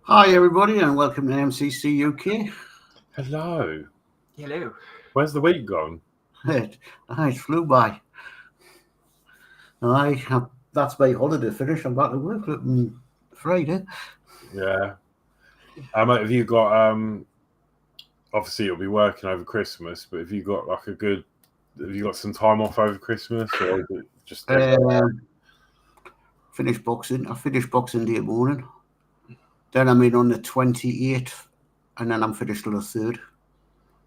Hi everybody and welcome to MCC UK. Hello. Hello. Where's the week gone? It flew by. That's my holiday finish. I'm back to work on Friday. Yeah. Have you got obviously you'll be working over Christmas, but have you got have you got some time off over Christmas, or is it just Finish boxing. I finished Boxing Day morning. Then I'm in on the 28th, and then I'm finished on the 3rd.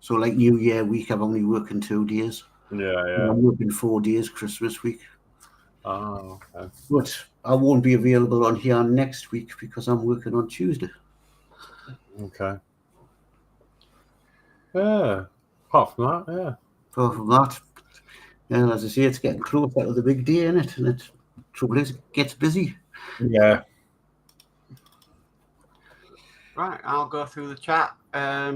So like New Year week, I'm only working 2 days. Yeah. I'm working 4 days Christmas week. Oh, okay. But I won't be available on here next week because I'm working on Tuesday. Okay. Yeah. Apart from that, yeah. Apart from that, and as I say, it's getting closer to the big day, isn't it? And trouble is, it gets busy. Yeah. Right, I'll go through the chat. I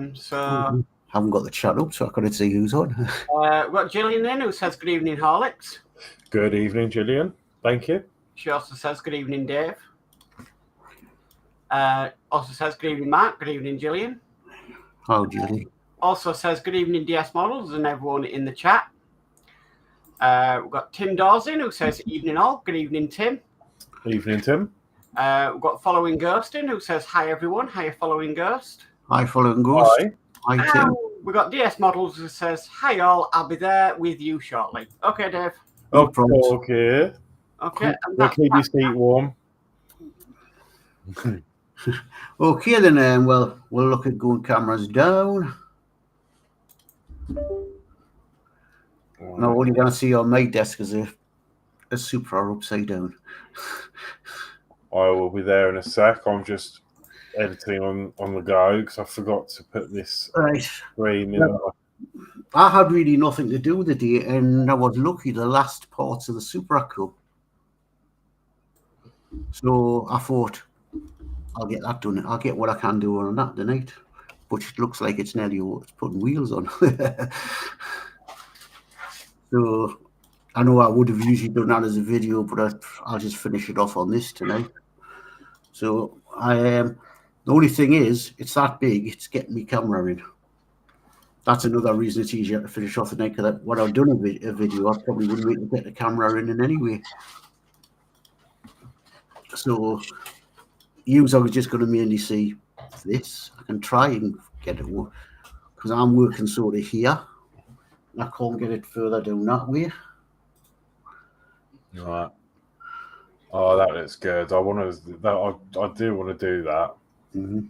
haven't got the chat up, so I couldn't see who's on. We've got Gillian in, who says good evening, Horlixs. Good evening, Gillian. Thank you. She also says good evening, Dave. Also says good evening, Mark. Good evening, Gillian. How, Julie? Also says good evening, DS Models, and everyone in the chat. We've got Tim Dawson, who says evening all. Good evening, Tim. Evening, Tim. We've got Following Ghost in, who says hi, everyone. Hi, Following Ghost. Hi, Following Ghost. Hi. Hi, Tim. We've got DS Models, who says hi, all. I'll be there with you shortly. Okay, Dave. No problems. Okay. Okay. We'll keep your seat warm. Okay, then, well, we'll look at going cameras down. Now, all you're going to see on my desk is a Supra upside down. I will be there in a sec. I'm just editing on the go because I forgot to put this screen in. I had really nothing to do with the day, and I was lucky the last parts of the Supra Cup. So I thought, I'll get that done. I'll get what I can do on that tonight. But it looks like it's nearly it's putting wheels on. So I know I would have usually done that as a video, but I'll just finish it off on this tonight. So the only thing is, it's that big, it's getting me camera in. That's another reason it's easier to finish off the night, because when I've done a video, I probably wouldn't wait to get the camera in anyway. So you are just going to mainly see this. I can try and get it, because I'm working sort of here. I can't get it further down that way. Right. Oh, that looks good. I do want to do that. Mm-hmm.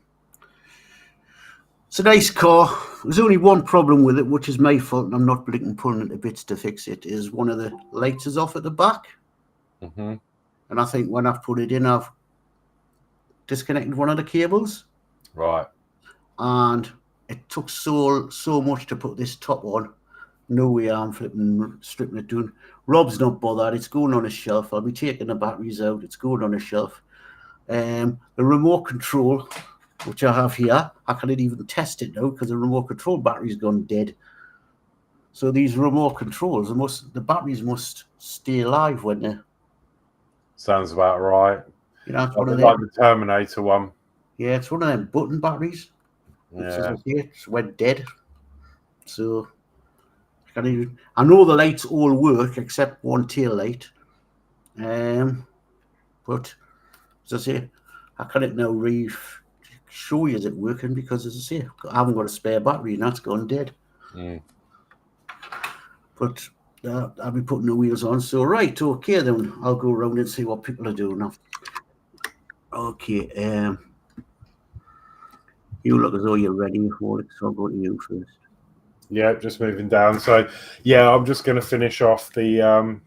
It's a nice car. There's only one problem with it, which is my fault, and I'm not pulling it to bits to fix it. Is one of the lights is off at the back, and I think when I've put it in, I've disconnected one of the cables. Right. And it took so much to put this top on. No way I'm stripping it down. Rob's not bothered. It's going on a shelf. I'll be taking the batteries out. It's going on a shelf. The remote control, which I have here, I can't even test it now because the remote control battery's gone dead. So these remote controls, the batteries must stay alive when they... Sounds about right. You know, it's one of them, like the Terminator one. Yeah, it's one of them button batteries. Yeah. It went dead. So I know the lights all work except one tail light. But as I say, I can't now show you is it working, because as I say, I haven't got a spare battery and that's gone dead. But I'll be putting the wheels on. So right, okay, then I'll go around and see what people are doing now. Okay, you look as though you're ready for it, so I'll go to you first. Yeah, just moving down. So yeah, I'm just going to finish off the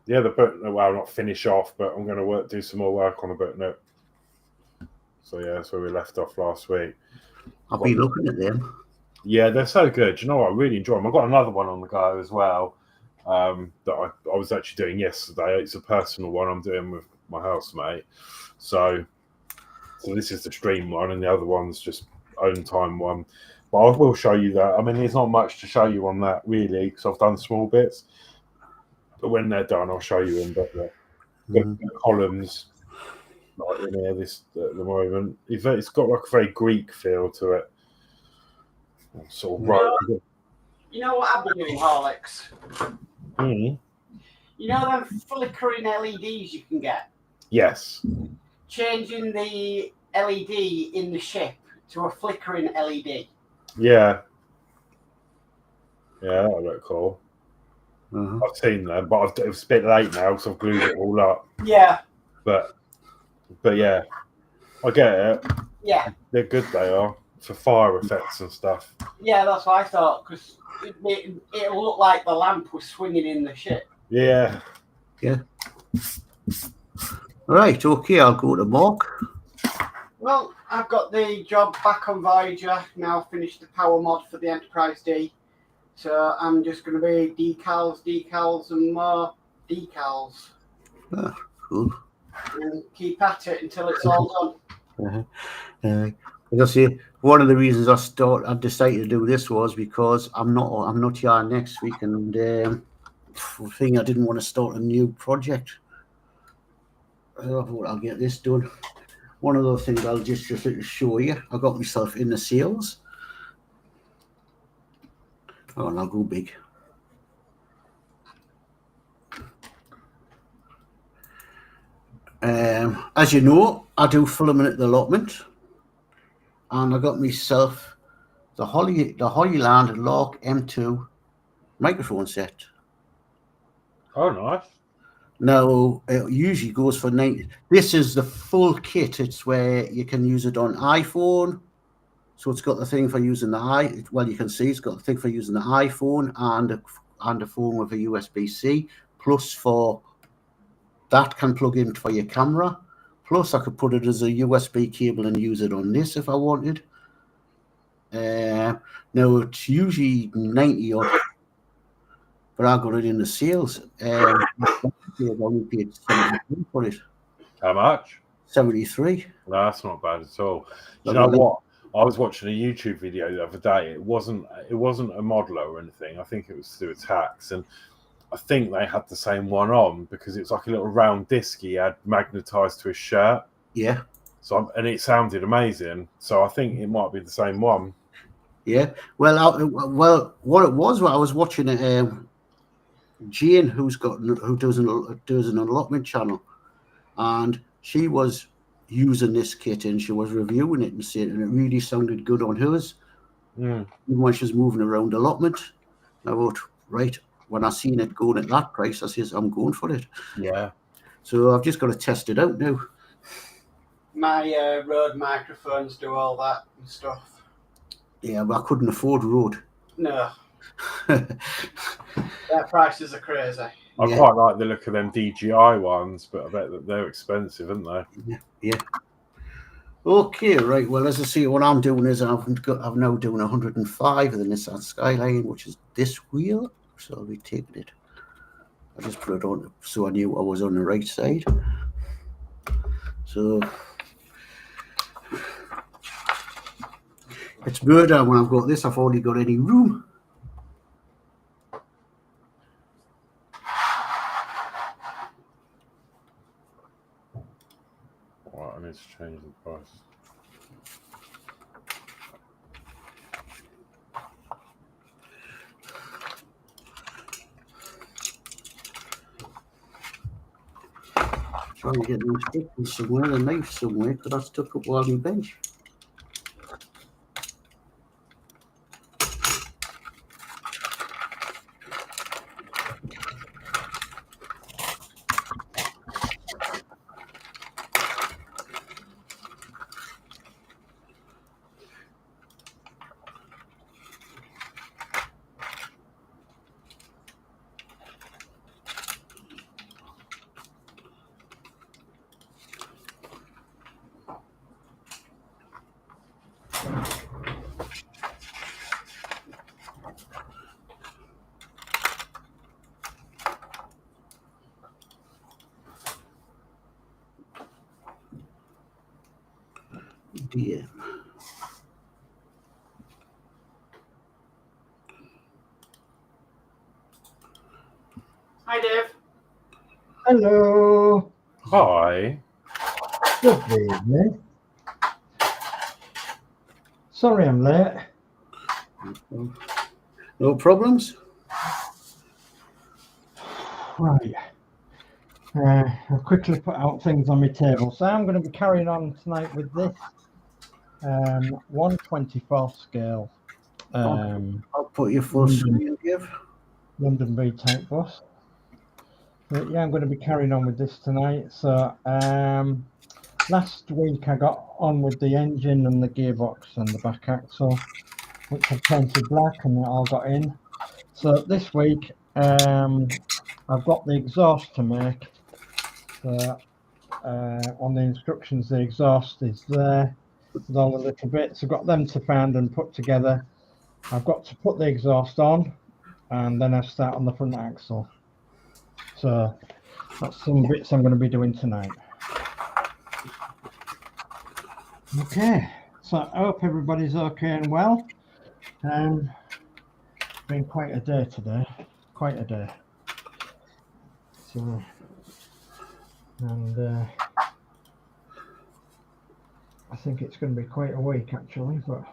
book. Well, not finish off, but I'm going to do some more work on the book note. So yeah, that's where we left off last week. I've been looking at them. Yeah, they're so good. You know what? I really enjoy them. I've got another one on the go as well that I was actually doing yesterday. It's a personal one I'm doing with my housemate. So this is the stream one, and the other one's just own time one. But I will show you that. I mean, there's not much to show you on that really, because I've done small bits. But when they're done, I'll show you them. But the columns like in here this at the moment. It's got like a very Greek feel to it. Sort of right. You know what I've been doing, Horlixs? Mm. You know them flickering LEDs you can get? Yes. Changing the LED in the ship to a flickering LED. Yeah. Yeah, that look cool. Uh-huh. I've seen them, but it's a bit late now because I've glued it all up. Yeah. But yeah, I get it. Yeah. They're good, they are, for fire effects and stuff. Yeah, that's what I thought, because it'll look like the lamp was swinging in the ship. Yeah. Yeah. Right, okay, I'll go to Mark. Well, I've got the job back on Voyager, now finished the power mod for the Enterprise D. So I'm just going to be decals, and more decals. Ah, cool. And keep at it until it's all done. As I say, one of the reasons I decided to do this was because I'm not here next week, and the thing I didn't want to start a new project. I thought I'll get this done. One of the things I'll just show you, I got myself in the sales. Oh, and I'll go big. As you know, I do filming at the allotment, and I got myself the Hollyland Lark M2 microphone set. Oh, nice. Now, it usually goes for 90. This is the full kit. It's where you can use it on iPhone. So it's got the thing for using the well, you can see it's got the thing for using the iPhone and a phone with a USB-C. Plus, for that can plug in for your camera. Plus, I could put it as a USB cable and use it on this if I wanted. Now, it's usually 90 odd, but I got it in the sales. I only paid 73 for it. How much? 73. No, that's not bad at all. Do you know what? I was watching a YouTube video the other day. It wasn't a modeler or anything. I think it was to do with tax, and I think they had the same one on because it's like a little round disc he had magnetized to his shirt. Yeah. So and it sounded amazing. So I think it might be the same one. Yeah. Well, what it was, I was watching Jane, who does an allotment channel, and she was using this kit and she was reviewing it and saying, and it really sounded good on hers. Even when she was moving around allotment. I thought, right, when I seen it going at that price, I says, I'm going for it. Yeah. So I've just got to test it out now. My Rode microphones do all that and stuff. Yeah, but I couldn't afford Rode. No. Their prices are crazy. I quite like the look of them DJI ones, but I bet that they're expensive, aren't they? Yeah. Okay, right. Well, as I say, what I'm doing is I'm now doing 105 of the Nissan Skyline, which is this wheel. So I'll be taking it. I just put it on so I knew I was on the right side. So it's murder when I've got this. I've only got any room. I need to change the price. Trying to get my stick somewhere, a knife somewhere, because I stuck up while you bench. Dear. Hi, Dave. Hello. Hi. Good evening. Sorry I'm late. No problems. Right. I'll quickly put out things on my table. So I'm going to be carrying on tonight with this 1/24 scale I'll put your full screen, Dave. London B type bus. But yeah, I'm going to be carrying on with this tonight. So last week I got on with the engine and the gearbox and the back axle, which I painted black and it all got in. So this week I've got the exhaust to make. So on the instructions, the exhaust is there with all the little bits. I've got them to find and put together. I've got to put the exhaust on and then I start on the front axle. So that's some bits I'm going to be doing tonight. Okay, so I hope everybody's okay and well. It's been quite a day today, quite a day. So, and I think it's going to be quite a week actually, but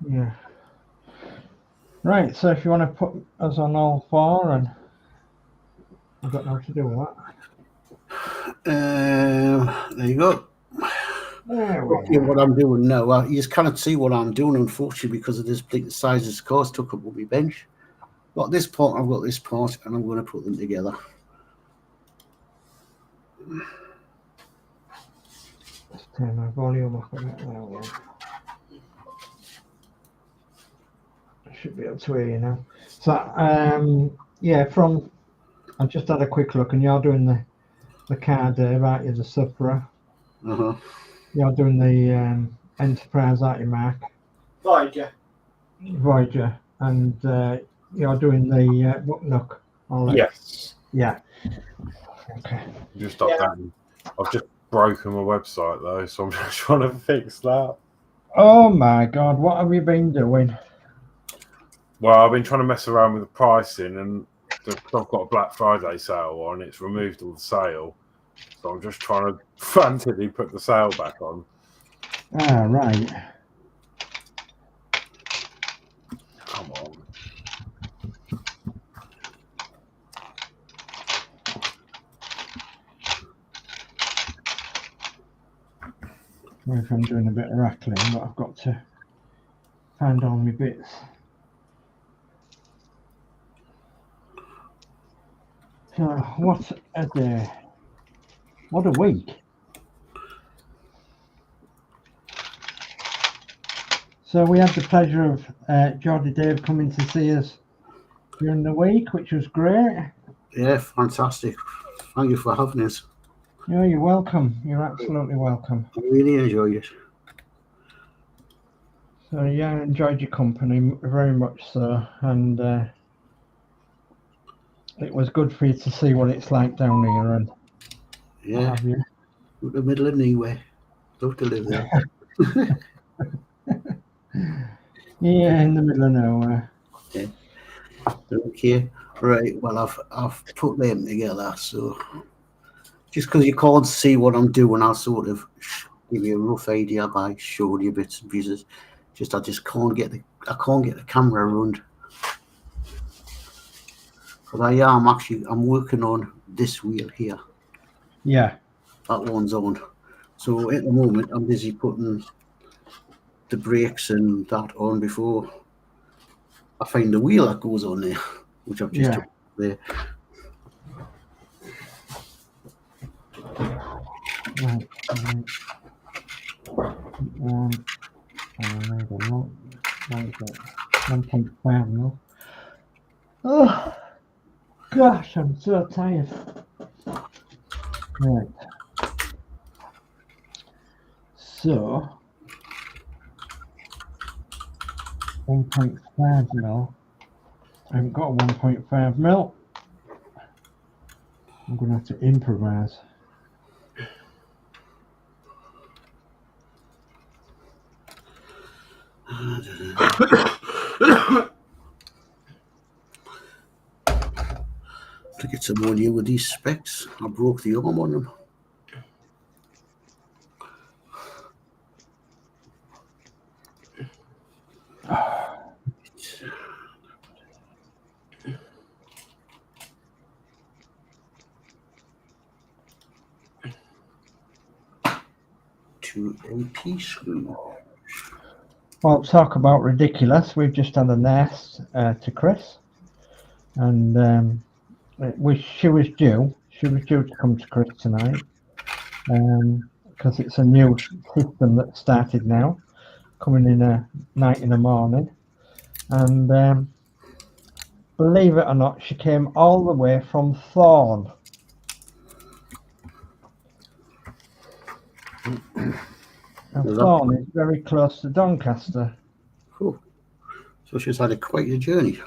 yeah. Right, so if you want to put us on all four, and I don't know how to do that. There you go. What I'm doing now, you just cannot see what I'm doing, unfortunately, because of this big size of the cars took up on my bench. Got this part, I've got this part, and I'm going to put them together. Let's turn my volume up a bit now. I should be able to hear you now. So, yeah, I just had a quick look, and you're doing the car, Dave, aren't you? The Supra. Uh-huh. You're doing the Enterprise, aren't you, Mark? Voyager. And you're doing the Mccuk. Yes. Yeah. Okay. Just updating. I've just broken my website though, so I'm just trying to fix that. Oh my God, what have you been doing? Well, I've been trying to mess around with the pricing, and I've got a Black Friday sale on. It's removed all the sale, so I'm just trying to frantically put the sale back on. Ah, right. Come on. If I'm doing a bit of rattling, but I've got to find all my bits. So, what a day. What a week. So we had the pleasure of Geordie Dave coming to see us during the week, which was great. Yeah, fantastic. Thank you for having us. Yeah, you're welcome. You're absolutely welcome. I really enjoyed it. So yeah, I enjoyed your company very much so, and it was good for you to see what it's like down here. And yeah, in the middle of nowhere. Love to live there. Yeah, in the middle of nowhere. Yeah. Okay. Right. Well, I've put them together, so just because you can't see what I'm doing, I'll sort of give you a rough idea by showing you bits and pieces. I just can't get the camera around. But I'm working on this wheel here. Yeah. That one's on. So at the moment I'm busy putting the brakes and that on before I find the wheel that goes on there, which I've just took there. Right. 1.5 mil. Oh gosh, I'm so tired. Right. So 1.5 mil. I haven't got a 1.5 mil. I'm gonna have to improvise. To get some more new with these specs. I broke the arm on them. To AP screw. Well, talk about ridiculous. We've just had a nest to Chris, and she was due. She was due to come to Chris tonight because it's a new system that started now, coming in at night in the morning, and believe it or not, she came all the way from Thorn. And Thorn is very close to Doncaster. Oh, so she's had quite a journey.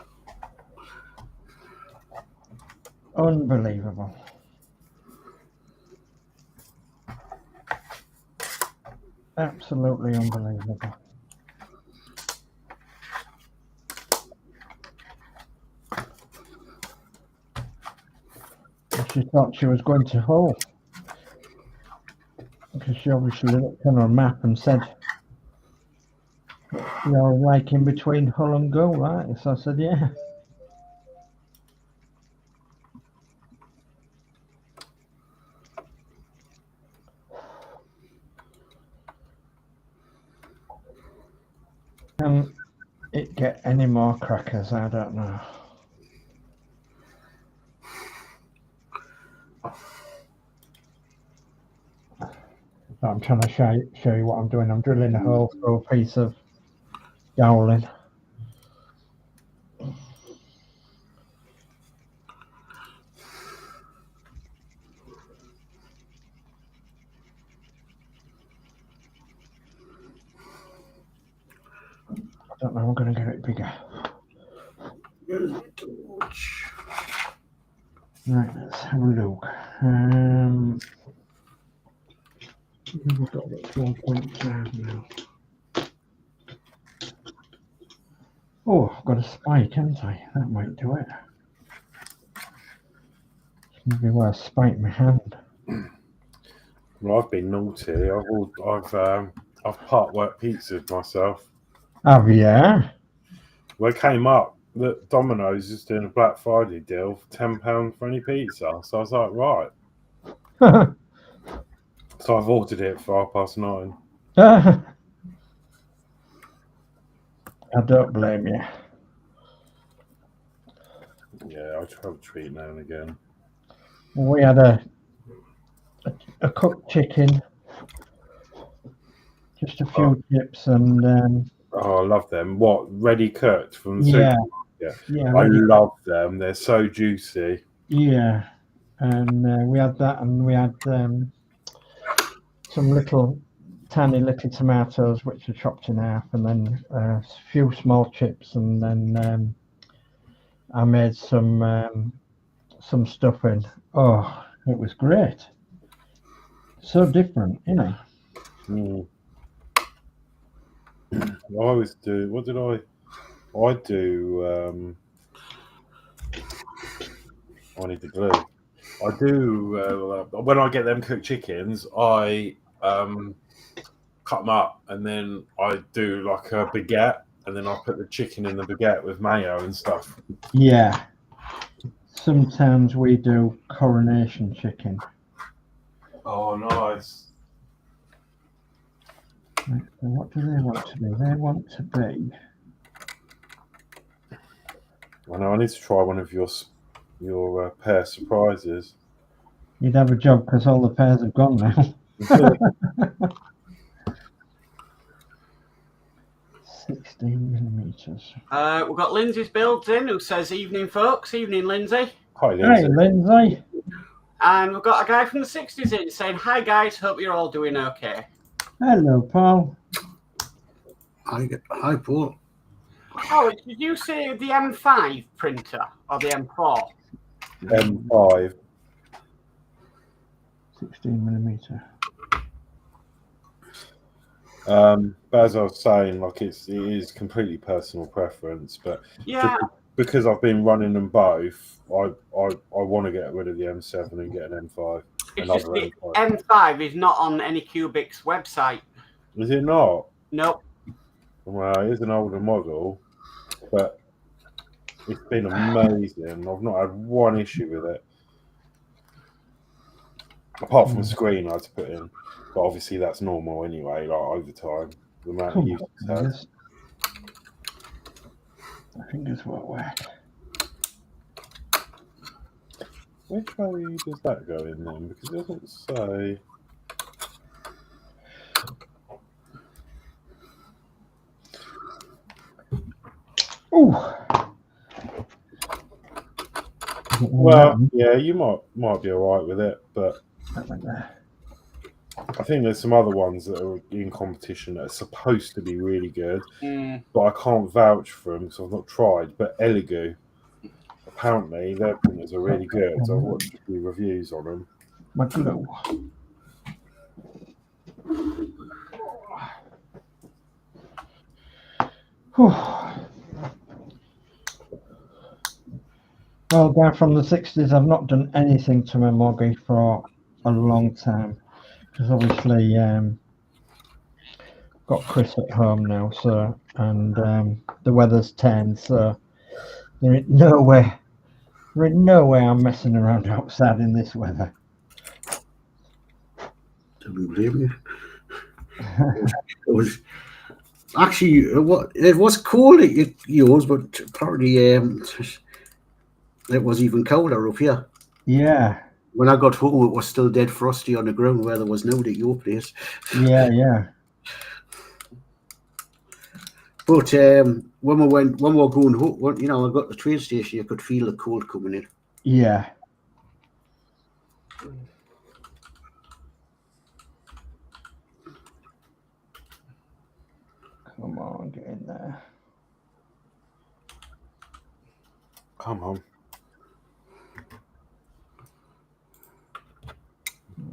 Unbelievable. Absolutely unbelievable. She thought she was going to Hull, because she obviously looked on her map and said, "You're like in between Hull and Go, right?" So I said, "Yeah." Can it get any more crackers? I don't know. I'm trying to show you what I'm doing. I'm drilling a hole through a piece of Gowling. I don't know, I'm going to get it bigger. Right, let's have a look. We've got it 1.5 now. Oh, I've got a spike, haven't I? That might do it. Maybe where I spike my hand. Well, I've been naughty. I've Partwork pizzas myself. Have you? Well, it came up that Domino's is doing a Black Friday deal for £10 for any pizza. So I was like, right. So I've ordered it for 9:30. I don't blame you. Yeah, I try to treat now and again. We had a cooked chicken, just a few chips, and oh, I love them. What, ready cooked from the yeah, I love them. They're so juicy. Yeah, and we had that, and we had some tiny little tomatoes which are chopped in half, and then a few small chips, and then I made some stuffing. Oh, it was great. So different, you know. I always do. What did I do? I need the glue. I do when I get them cooked chickens. I cut them up, and then I do like a baguette, and then I put the chicken in the baguette with mayo and stuff. Yeah. Sometimes we do coronation chicken. Oh, nice. Right, so what do they want to do? They want to be. I know. I need to try one of your pear surprises. You'd have a job because all the pears have gone now. 16mm. We've got Lindsey's builds in, who says, "Evening, folks." Evening, Lindsey. Hi, Lindsey. Hey, Lindsey. And we've got a guy from the 60s in saying, "Hi, guys. Hope you're all doing okay." Hello, Paul. Hi, Paul. Oh, did you say the M5 printer or the M4? M5. 16mm. But as I was saying, like it is completely personal preference. But Yeah. because I've been running them both, I want to get rid of the M7 and get an M5. It's just the M5 is not on any Cubik's website. Is it not? Nope. Well, it is an older model, but it's been amazing. I've not had one issue with it. Apart from a screen I had to put in. But obviously that's normal anyway, like over time. The amount of use it has. My fingers won't work. Which way does that go in then? Because it doesn't say. Oh. Well, yeah, you might be alright with it, but I think there's some other ones that are in competition that are supposed to be really good, but I can't vouch for them because I've not tried. But Elegoo, apparently their printers are really good. So I've watched a few reviews on them. My glue. Well, down from the 60s, I've not done anything to my moggy for a long time because obviously got Chris at home now, so and the weather's 10, so there ain't no way I'm messing around outside in this weather. Don't blame you. It was actually it was cold at yours, but apparently it was even colder up here. Yeah. When I got home, it was still dead frosty on the ground where there was nobody at your place. Yeah. But when we were going home, you know, I got to the train station, you could feel the cold coming in. Yeah. Come on, get in there. Come on.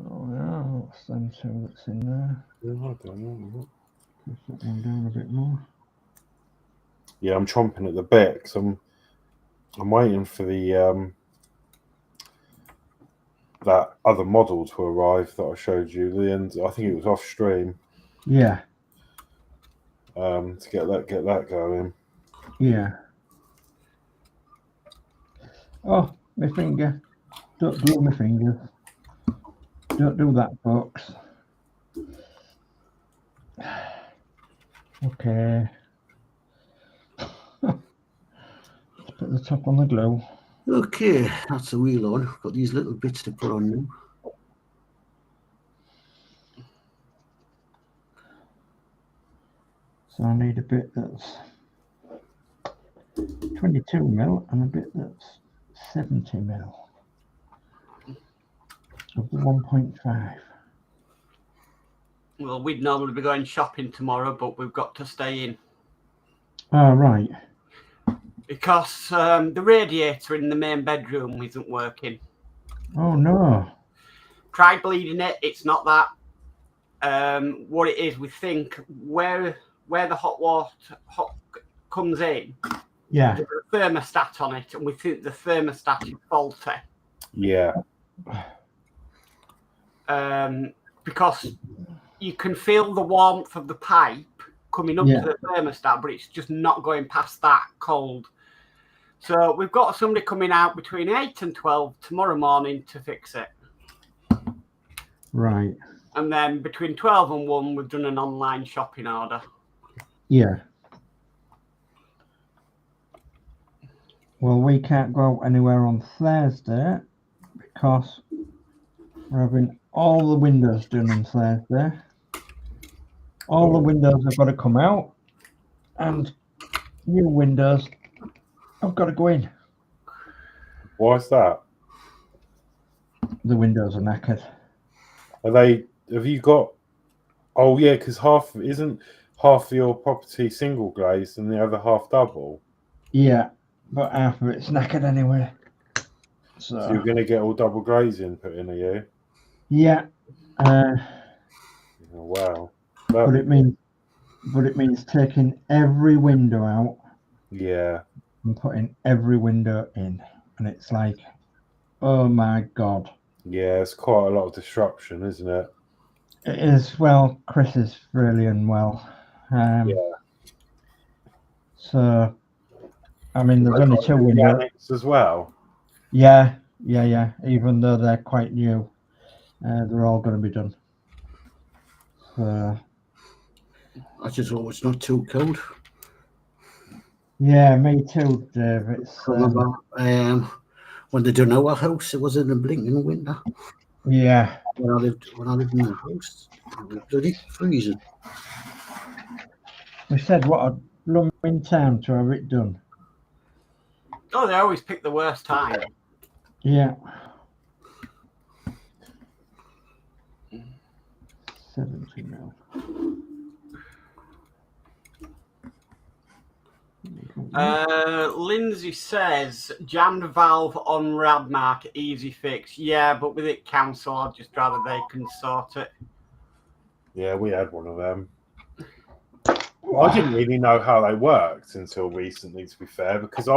Oh, yeah, what's them two that's in there? Yeah, I don't know. Push that one down a bit more. Yeah, I'm chomping at the bit because I'm waiting for the that other model to arrive that I showed you. The end, I think it was off stream. Yeah. To get that going. Yeah. Oh, my finger. Don't glue my fingers. Don't do that, folks. Okay. Let's put the top on the glue. Okay, that's the wheel on. Got these little bits to put on now. So I need a bit that's 22 mil and a bit that's 70 mil of the 1.5. Well, we'd normally be going shopping tomorrow, but we've got to stay in. Oh, right. Because the radiator in the main bedroom isn't working. Oh, no. Tried bleeding it, it's not that. What it is, we think where the hot comes in, Yeah. there's a thermostat on it, and we think the thermostat is faulty. Yeah. Because you can feel the warmth of the pipe coming up to the thermostat, but it's just not going past that cold. So we've got somebody coming out between 8 and 12 tomorrow morning to fix it. Right. And then between 12 and 1, we've done an online shopping order. Yeah. Well, we can't go anywhere on Thursday because we're having all the windows done on Thursday. All the windows have got to come out, and new windows have got to go in. Why is that? The windows are knackered. Are they? Have you got? Oh yeah, because isn't half of your property single glazed and the other half double? Yeah, but half of it's knackered anyway. So you're going to get all double glazing put in, are you? Yeah. Oh, wow. But it means taking every window out. Yeah. And putting every window in, and it's like, oh my god. Yeah, it's quite a lot of disruption, isn't it? It is. Well, Chris is really unwell. Yeah. So, I mean, there's only 2 windows. Organics as well. Yeah. Even though they're quite new, they're all going to be done. So, I just hope it's not too cold. yeah, me too, Dave. It's Remember, when they done our house, it was in the blinking winter. yeah. When I lived in the house, it was bloody freezing. We said what a blooming time to have it done. Oh, they always pick the worst time. Yeah. 70 mil. Lindsey says jammed valve on Radmark, easy fix. Yeah, but with it council, I'd just rather they can sort it. Yeah, we had one of them. I didn't really know how they worked until recently, to be fair, because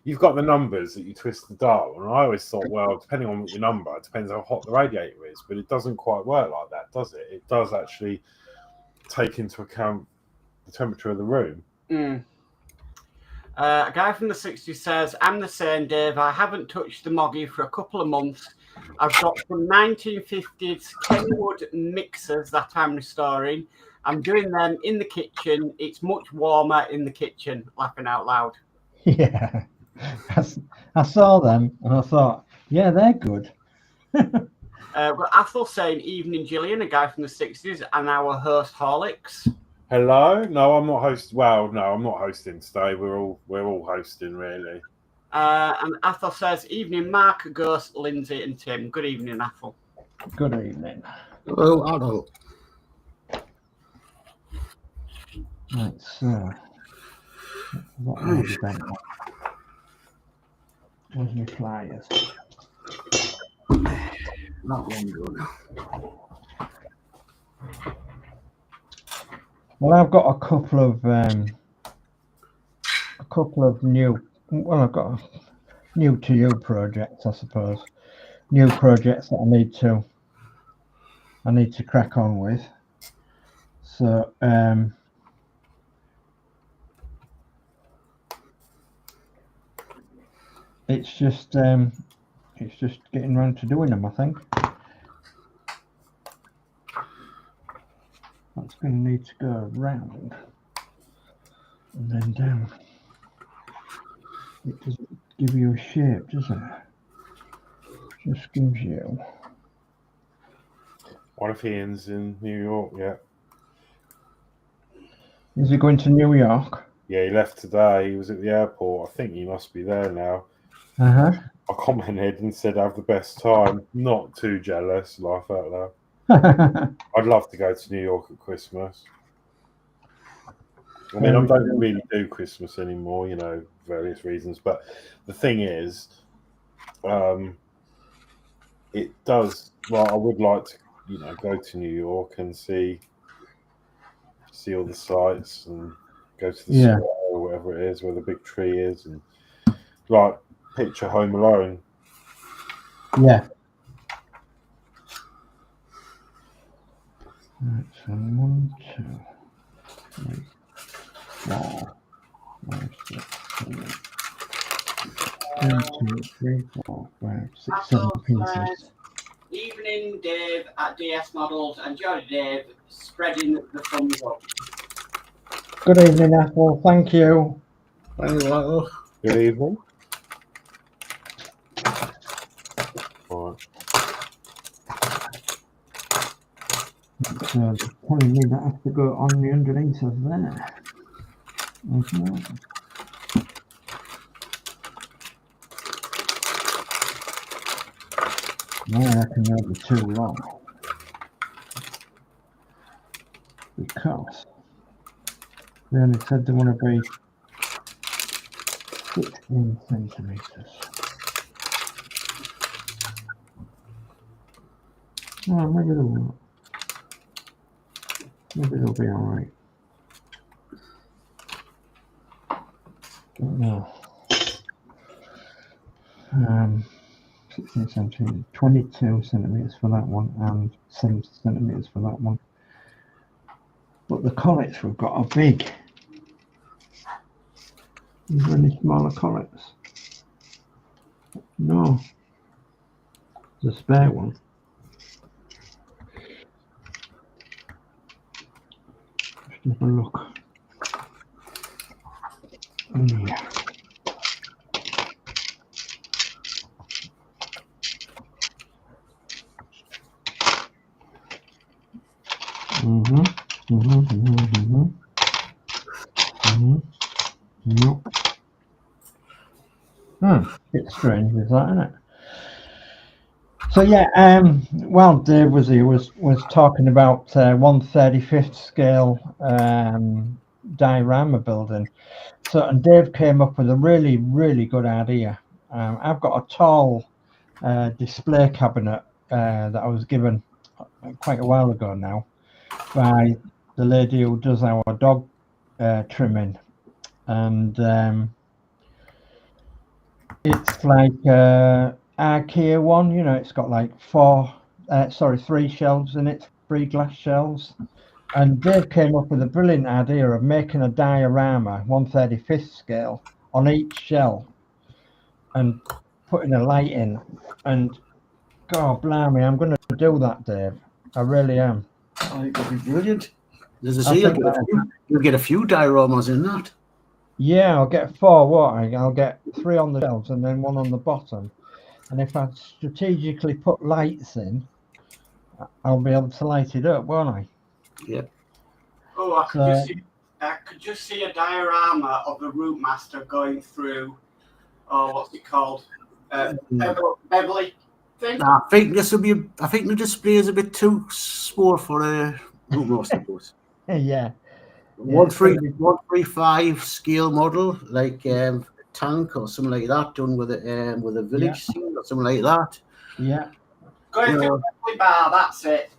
you've got the numbers that you twist the dial, and I always thought, well, depending on your number, it depends how hot the radiator is, but it doesn't quite work like that, does it? It does actually take into account the temperature of the room. A guy from the 60s says, I'm the same, Dave. I haven't touched the Moggy for a couple of months. I've got some 1950s Kenwood mixers that I'm restoring. I'm doing them in the kitchen. It's much warmer in the kitchen, laughing out loud. Yeah. I saw them and I thought, yeah, they're good. But Athel saying, evening, Gillian, a guy from the 60s, and our host, Horlixs. Hello? No, I'm not hosting. Well, no, I'm not hosting today. We're all hosting, really. And Athel says, evening, Mark, Ghost, Lindsay, and Tim. Good evening, Athel. Good evening. Oh, I know. Right, so what have we done? Where's my flyers? Not one good. Well, I've got a couple of new. Well, I've got a new to you projects, I suppose. New projects that I need to crack on with. So, it's just getting around to doing them, I think. That's going to need to go round and then down. It doesn't give you a shape, does it? Just gives you. What if Ian's in New York yet? Is he going to New York? Yeah, he left today. He was at the airport. I think he must be there now. Uh-huh. I commented and said, have the best time. Not too jealous, laugh out loud. I'd love to go to New York at Christmas. I mean, I don't really do Christmas anymore, you know, various reasons. But the thing is, it does. Well, I would like to, you know, go to New York and see all the sights and go to the square or whatever it is where the big tree is, and like picture Home Alone. Yeah. Right, so 1, 2, 3, 4, 5, 6, 7, 1, 2, 3, 4, 5, 6, 7 pieces. Evening, Dave at DS Models and Geordie Dave spreading the thumbs up. Good evening, Apple. Thank you. Hello. Good evening. All right. So telling me that I have to go on the underneath of there. Okay. No, I reckon they'll be too long. Because they only said they want to be 16 centimetres. Well, maybe they won't. Maybe they'll be alright. Don't know. 16 centimetres, 22 centimetres for that one, and 70 centimetres for that one. But the collets we've got are big. Is there any smaller collets? No. There's a spare one. Just have a look. Yeah. Nope. Bit strange with that, isn't it? So yeah, well, Dave was talking about 1/35th scale diorama building. So, and Dave came up with a really good idea. I've got a tall display cabinet that I was given quite a while ago now by the lady who does our dog trimming, and it's like IKEA one, you know, it's got like 3 shelves in it, 3 glass shelves. And Dave came up with a brilliant idea of making a diorama 1/35th scale on each shelf and putting a light in. And God blimey, I'm going to do that, Dave. I really am. I think that'd be brilliant. There's a you'll get a few dioramas in that. Yeah, I'll get 4, won't I? I'll get 3 on the shelves and then 1 on the bottom. And if I strategically put lights in, I'll be able to light it up, won't I? Yep. Oh, I could just see a diorama of the route master going through. Oh, what's it called? Beverly thing. I think this will be. I think the display is a bit too small for a route master bus. Yeah. 135 scale model, like tank or something like that, done with a village scene or something like that. Yeah. Going through a Beverly bar. That's it.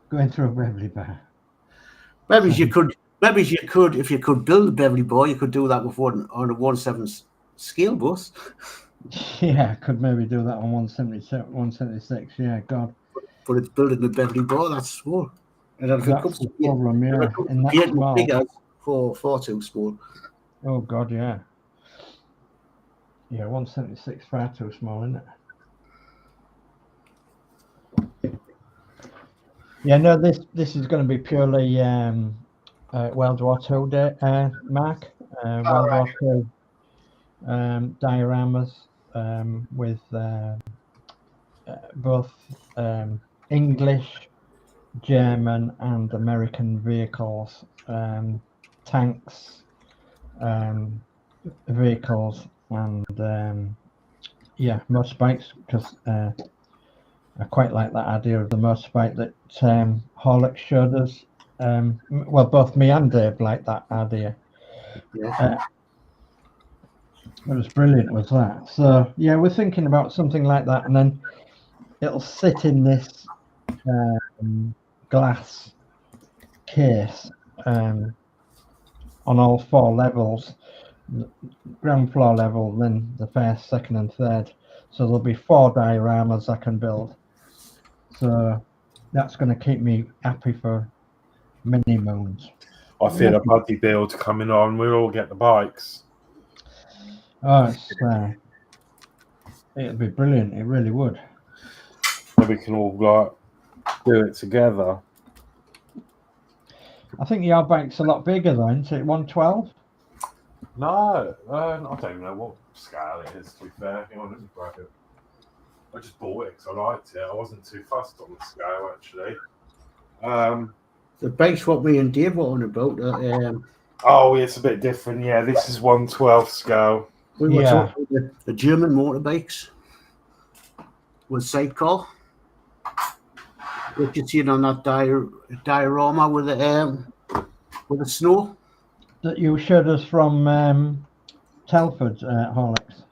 Going through a Beverly bar. Maybe you could, if you could build a Beverly bar, you could do that with one on a 1/7 scale bus. Yeah, I could maybe do that on 176. Yeah, God. But it's building the Beverly bar, that's small. And if it comes That's the problem, yeah. In that small. Bigger for too small. Oh God, yeah. Yeah, 176 far too small, isn't it? Yeah, no, this is going to be purely World War II Mark. World War II dioramas with both English, German and American vehicles, tanks, vehicles, and motorbikes, because I quite like that idea of the motorbike that Horlixs showed us. Well, both me and Dave like that idea. Yeah. It was brilliant, was that? So yeah, we're thinking about something like that, and then it'll sit in this glass case on all 4 levels, ground floor level, then the first, second and third. So there'll be 4 dioramas I can build. So that's going to keep me happy for many moons. I feel a buddy build coming on. We'll all get the bikes. Oh, it'd be brilliant. It really would. So we can all do it together. I think your bike's a lot bigger though, isn't it? 112? No, I don't even know what scale it is, to be fair. Hang on, let me grab it. I just bought it because I liked it. I wasn't too fussed on the scale, actually. The bike's what me and Dave were on about. Oh, it's a bit different. Yeah, this is 1/12 scale. We were talking about the German motorbikes with sidecar. What you see on that diorama with the snow that you showed us from Telford, Horlixs.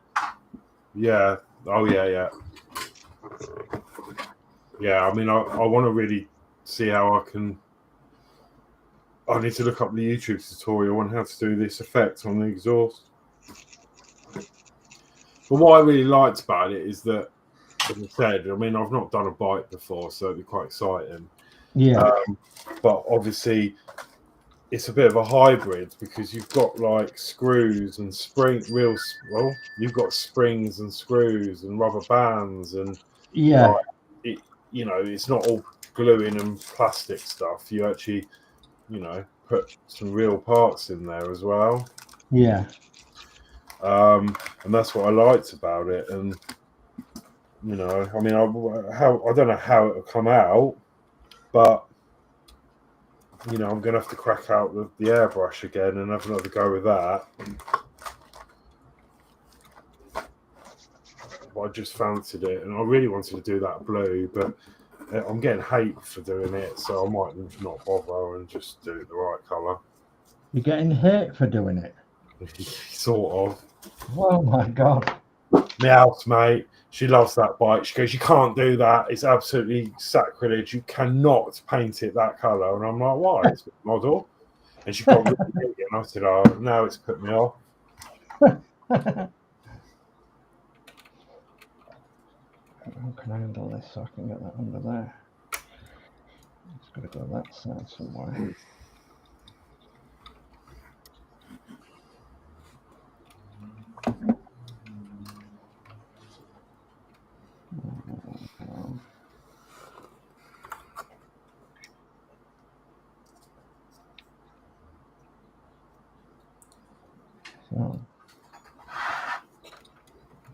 Yeah. Oh, yeah. Yeah, I mean, I want to really see how I can. I need to look up the YouTube tutorial on how to do this effect on the exhaust. But what I really liked about it is that, as I said, I mean, I've not done a bike before, so it'd be quite exciting. Yeah. But obviously, it's a bit of a hybrid because you've got like screws and you've got springs and screws and rubber bands and Yeah. like, it's not all gluing and plastic stuff. You actually, put some real parts in there as well. Yeah. And that's what I liked about it. And I don't know how it'll come out, but I'm gonna have to crack out the airbrush again and have another go with that. But I just fancied it, and I really wanted to do that blue, but I'm getting hate for doing it, so I might not bother and just do it the right colour. You're getting hate for doing it? Sort of. Oh my God. My housemate, she loves that bike. She goes, you can't do that. It's absolutely sacrilege. You cannot paint it that colour. And I'm like, why? It's a model. And she got really big, and I said, oh, now it's put me off. How can I handle this so I can get that under there? It's got to go that side somewhere. So,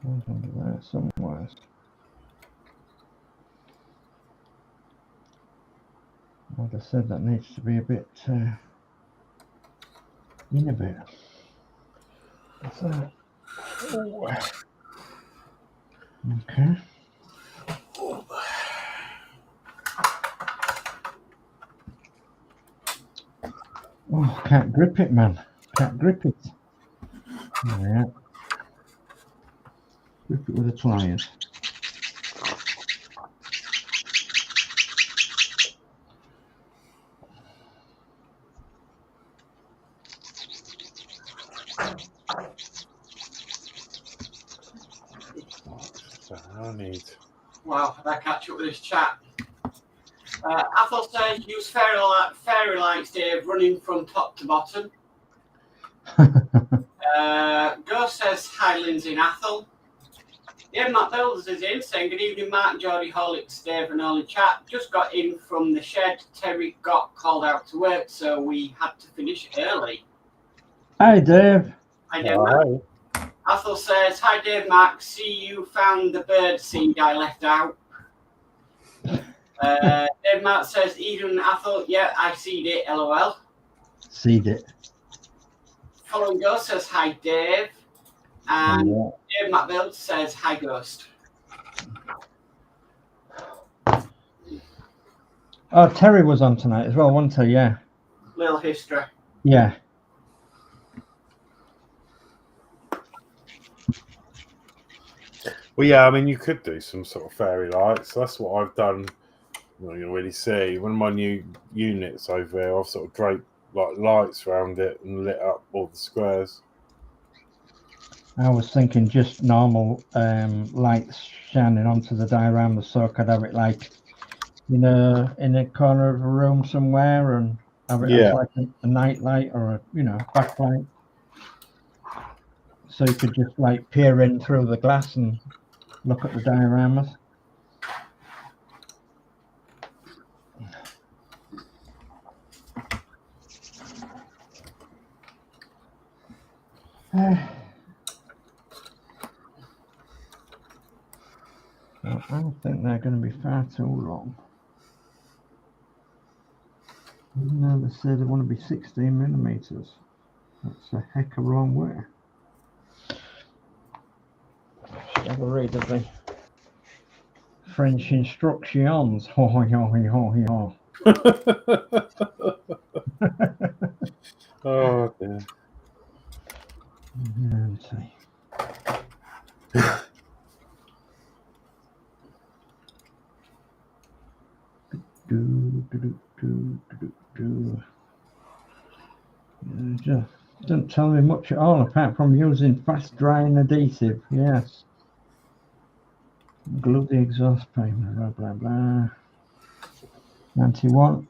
under there somewhere. Like I said, that needs to be a bit in a bit. What's that? Oh. Okay. Oh, can't grip it, man. Can't grip it. Yeah. Grip it with the pliers. Wow, I better catch up with this chat. Athel says, use fairy lights, Dave, running from top to bottom. Ghost says, hi, Lindsey and Athel. Yeah, Matt Builds is in, saying, good evening, Mark, Geordie, Horlixs, Dave, and all in chat. Just got in from the shed. Terry got called out to work, so we had to finish early. Hi, Dave. Hi, Dave. Mark. Athel says, hi, Dave, Mark. See, you found the bird seed I left out. Dave Mark says, Eden and Athel, yeah, I seed it, lol. Seed it. Following Ghost says, hi, Dave. And Dave Matt Builds says, hi, Ghost. Oh, Terry was on tonight as well, wasn't he? Yeah. Little history. Yeah. Well, yeah, I mean, you could do some sort of fairy lights. That's what I've done. You can really see one of my new units over there. I've sort of draped like lights around it and lit up all the squares. I was thinking just normal lights shining onto the diorama, so I could have it like in a corner of a room somewhere, and have it as like a night light or a backlight, so you could just like peer in through the glass and look at the dioramas. I don't think they're going to be far too long. Even though they say they want to be 16mm. That's a heck of a long way. Have a read of the French instructions. Ho ho ho ho ho ho. Oh dear. Just don't tell me much at all apart from using fast drying adhesive. Yes. Glue the exhaust pipe. Blah blah blah. 91.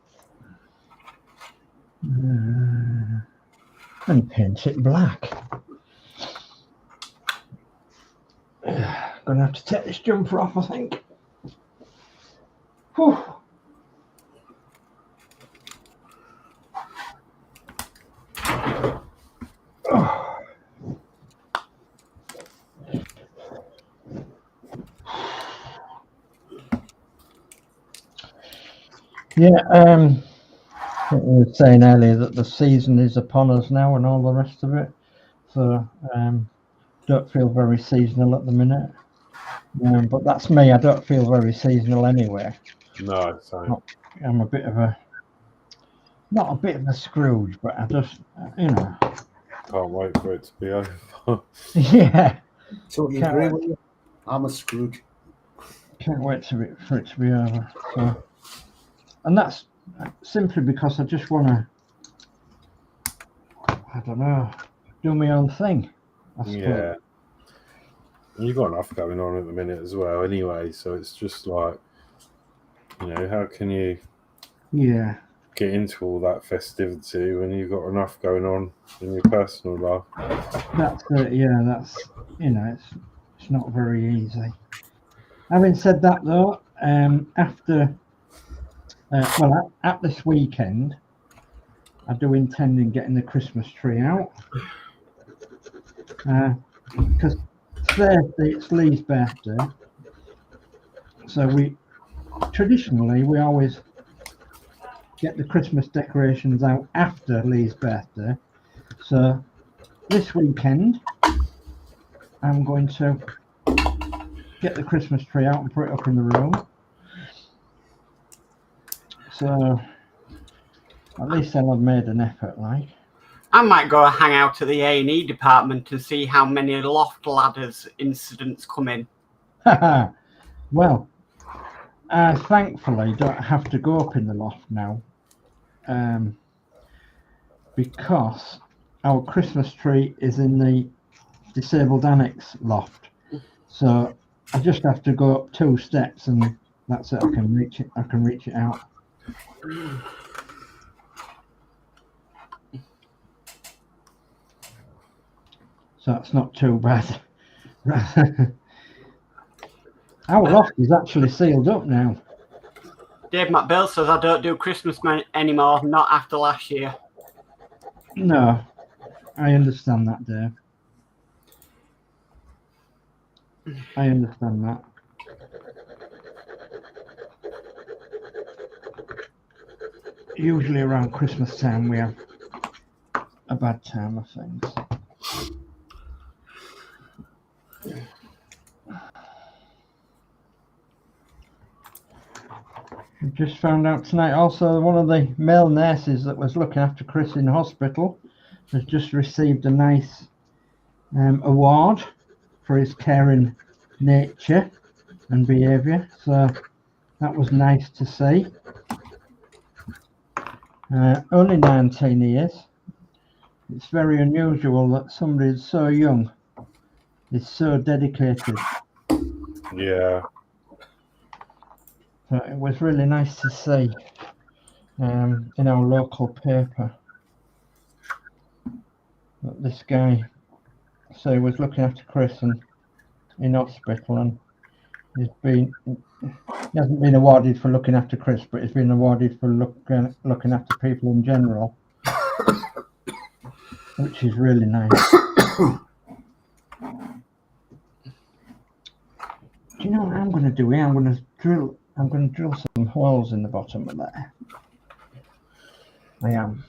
And paint it black. Gonna have to take this jumper off, I think. Whew. Yeah, I think we were saying earlier that the season is upon us now and all the rest of it. So don't feel very seasonal at the minute. But that's me. I don't feel very seasonal anyway. No, so I'm a bit of a, not a bit of a Scrooge, but I just, can't wait for it to be over. Yeah. Totally agree with you. I'm a Scrooge. Can't wait for it to be over. So, and that's simply because I just want to, I don't know, do my own thing. I suppose. Yeah. You've got enough going on at the minute as well anyway, so it's just like, how can you get into all that festivity when you've got enough going on in your personal life? That's it, yeah, that's, it's not very easy. Having said that though, at this weekend, I do intend on getting the Christmas tree out. Because Thursday it's Lee's birthday, so we always get the Christmas decorations out after Lee's birthday. So this weekend I'm going to get the Christmas tree out and put it up in the room. So at least I'll have made an effort, like. I might go hang out at the A&E department and see how many loft ladders incidents come in. Well, I thankfully don't have to go up in the loft now, because our Christmas tree is in the disabled annex loft. So I just have to go up 2 steps and that's it. I can reach it out. So it's not too bad. Our loft is actually sealed up now. Dave McBill says, I don't do Christmas anymore, not after last year. No, I understand that, Dave. I understand that. Usually around Christmas time we have a bad time of things. We just found out tonight also one of the male nurses that was looking after Chris in hospital has just received a nice award for his caring nature and behaviour, so that was nice to see. Only 19 years. It's very unusual that somebody so young is so dedicated. Yeah. So it was really nice to see in our local paper that this guy, so he was looking after Chris and in hospital, and he hasn't been awarded for looking after Chris, but he's been awarded for looking after people in general, which is really nice. Do you know what I'm going to do here? I'm going to drill some holes in the bottom of that. I am.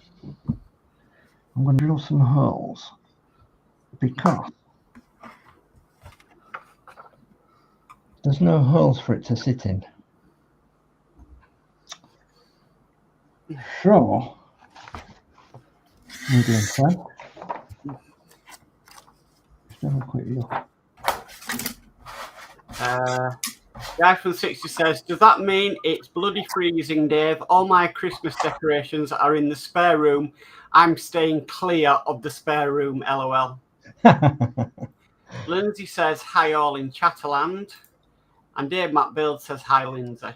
I'm going to drill some holes because there's no holes for it to sit in. So, I'm doing fine. Just have a quick look. Guy from 60 says, does that mean it's bloody freezing, Dave? All my Christmas decorations are in the spare room. I'm staying clear of the spare room, LOL. Lindsey says, hi all in Chatterland. And Dave McBill says, hi, Lindsey.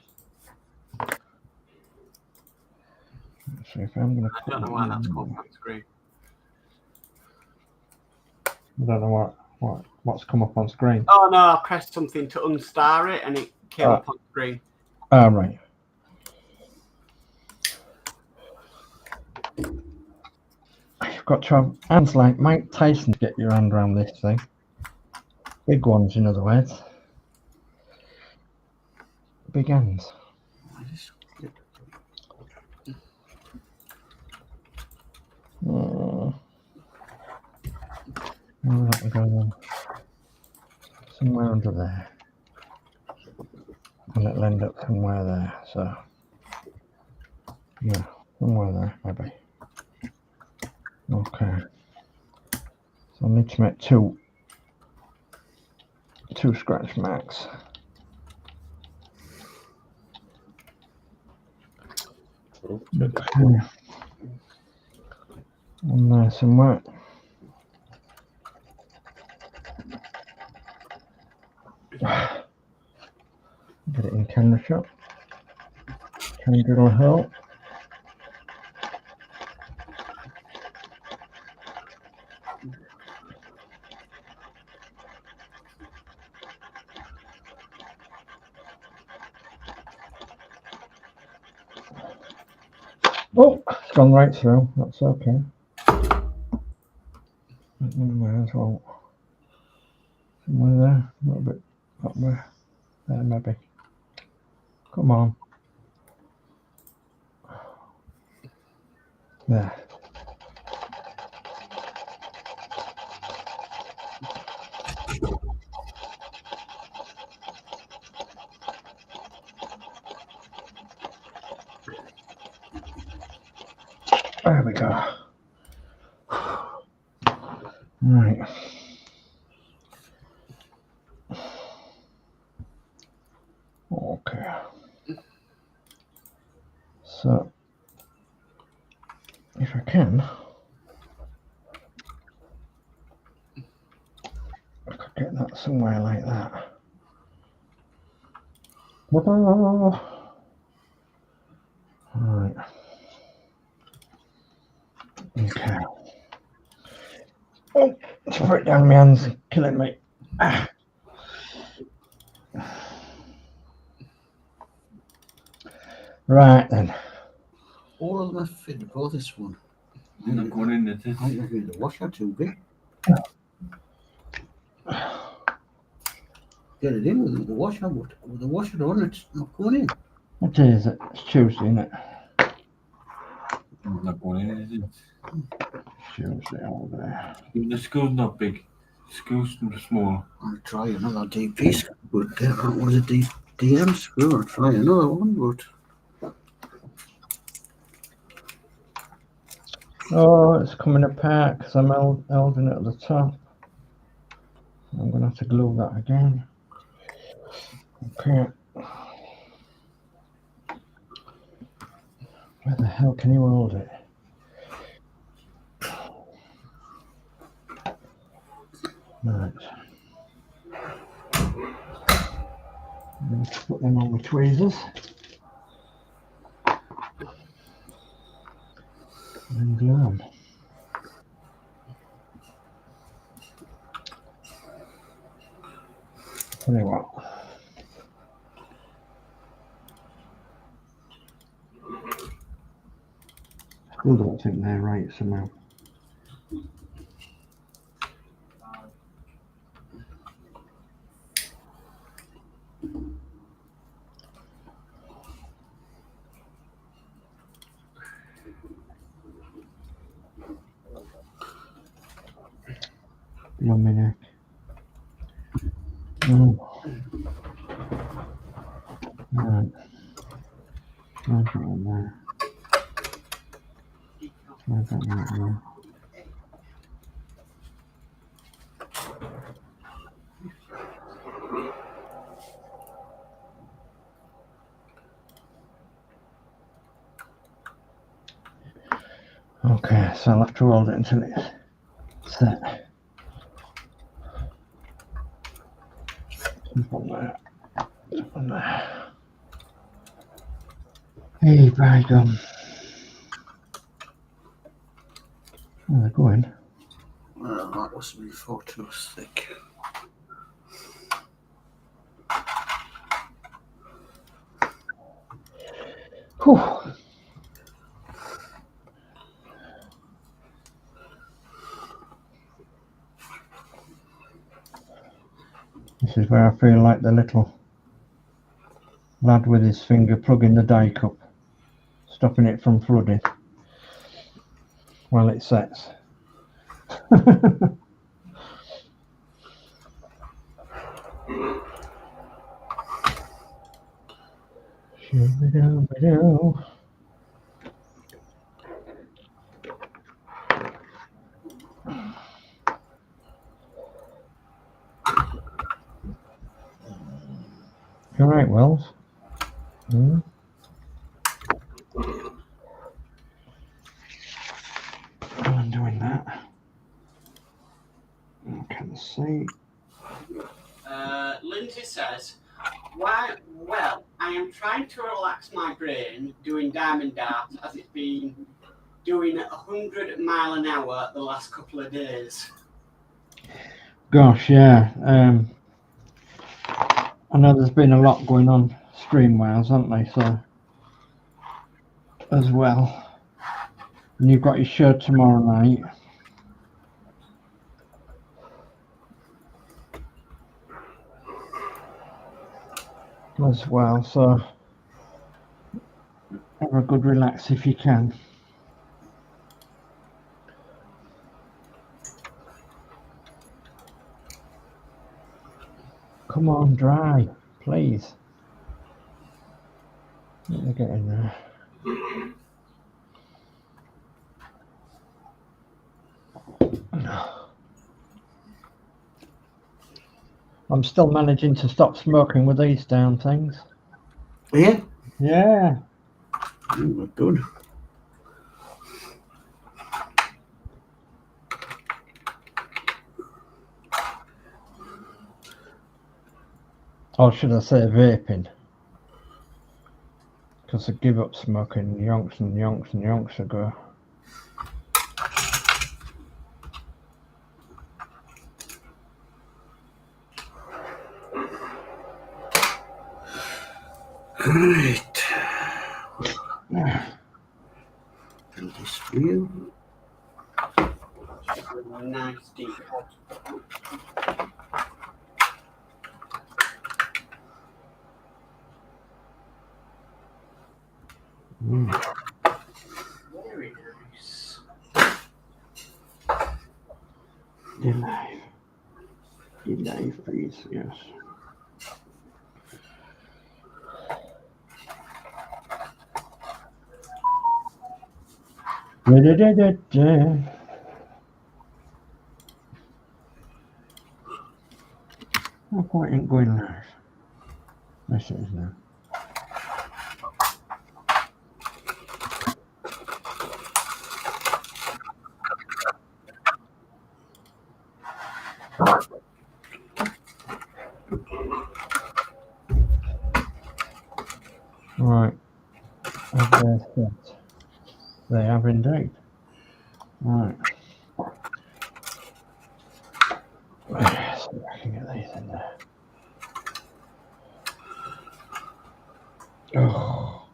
So if I'm going to I don't know why that's come up on screen. I don't know what's come up on screen. Oh no, I pressed something to unstar it and it came up on screen. Oh, right. You've got to have hands like Mike Tyson to get your hand around this thing. Big ones, in other words. Big hands. Oh, that will go on somewhere under there. And it'll end up somewhere there, so yeah, somewhere there, maybe. Okay. So I need to make two scratch marks. Okay. And there somewhere. Get it in camera shot. Try and drill a hole. Oh, it's gone right through. That's okay. May as well. Somewhere there, a little bit up there. There, maybe. Come on. There. There we go. Right. Okay. So, if I can, I could get that somewhere like that. Right. Okay. Oh, let's put it down my hands, killing me. Ah. Right then. All of them fit for this one. You're not going in it, is I think the washer too big. Get it in with the washer, with the washer on, it's not going in. What day is it? It's Tuesday, isn't it? You're not going in, is it? Tuesday over there. The school's not big. The school's small. I'll try another DP screw, but that was a DM screw. I'll try another one, but Oh, it's coming apart because I'm holding it at the top. I'm going to have to glue that again. Okay. Where the hell can you hold it? Right. I'm going to put them on with tweezers. And glue them. Tell you what. Still don't think they're right somehow. On my neck. Oh. Right. Try that one there. Try that right there. Okay, so I'll have to hold it until it's set. On there. On there. Hey, by gum. they're going. Well, that was me far too thick. Whew. This is where I feel like the little lad with his finger plugging the dye cup, stopping it from flooding while it sets. Shoo-ba-doo-ba-doo. All right, Wells. Mm. I'm doing that. I can see. Lindsey says, "Why? Well, I am trying to relax my brain doing diamond art as it's been doing 100 mile an hour the last couple of days." Gosh, yeah. I know there's been a lot going on stream-wise, hasn't they? So, as well. And you've got your show tomorrow night. As well, so have a good relax if you can. Come on, dry, please. Let me get in there. I'm still managing to stop smoking with these down things. Yeah, Yeah. we're good. Or should I say vaping? Because I give up smoking yonks and yonks and yonks ago. Right. And this for you. Nice deep pot. Very nice. Delive, please, yes. Da-da-da-da-da. Not quite ain't going live. Yes, it is now. Right. Okay, set. They have indeed. Right. So I can get these in there. Oh.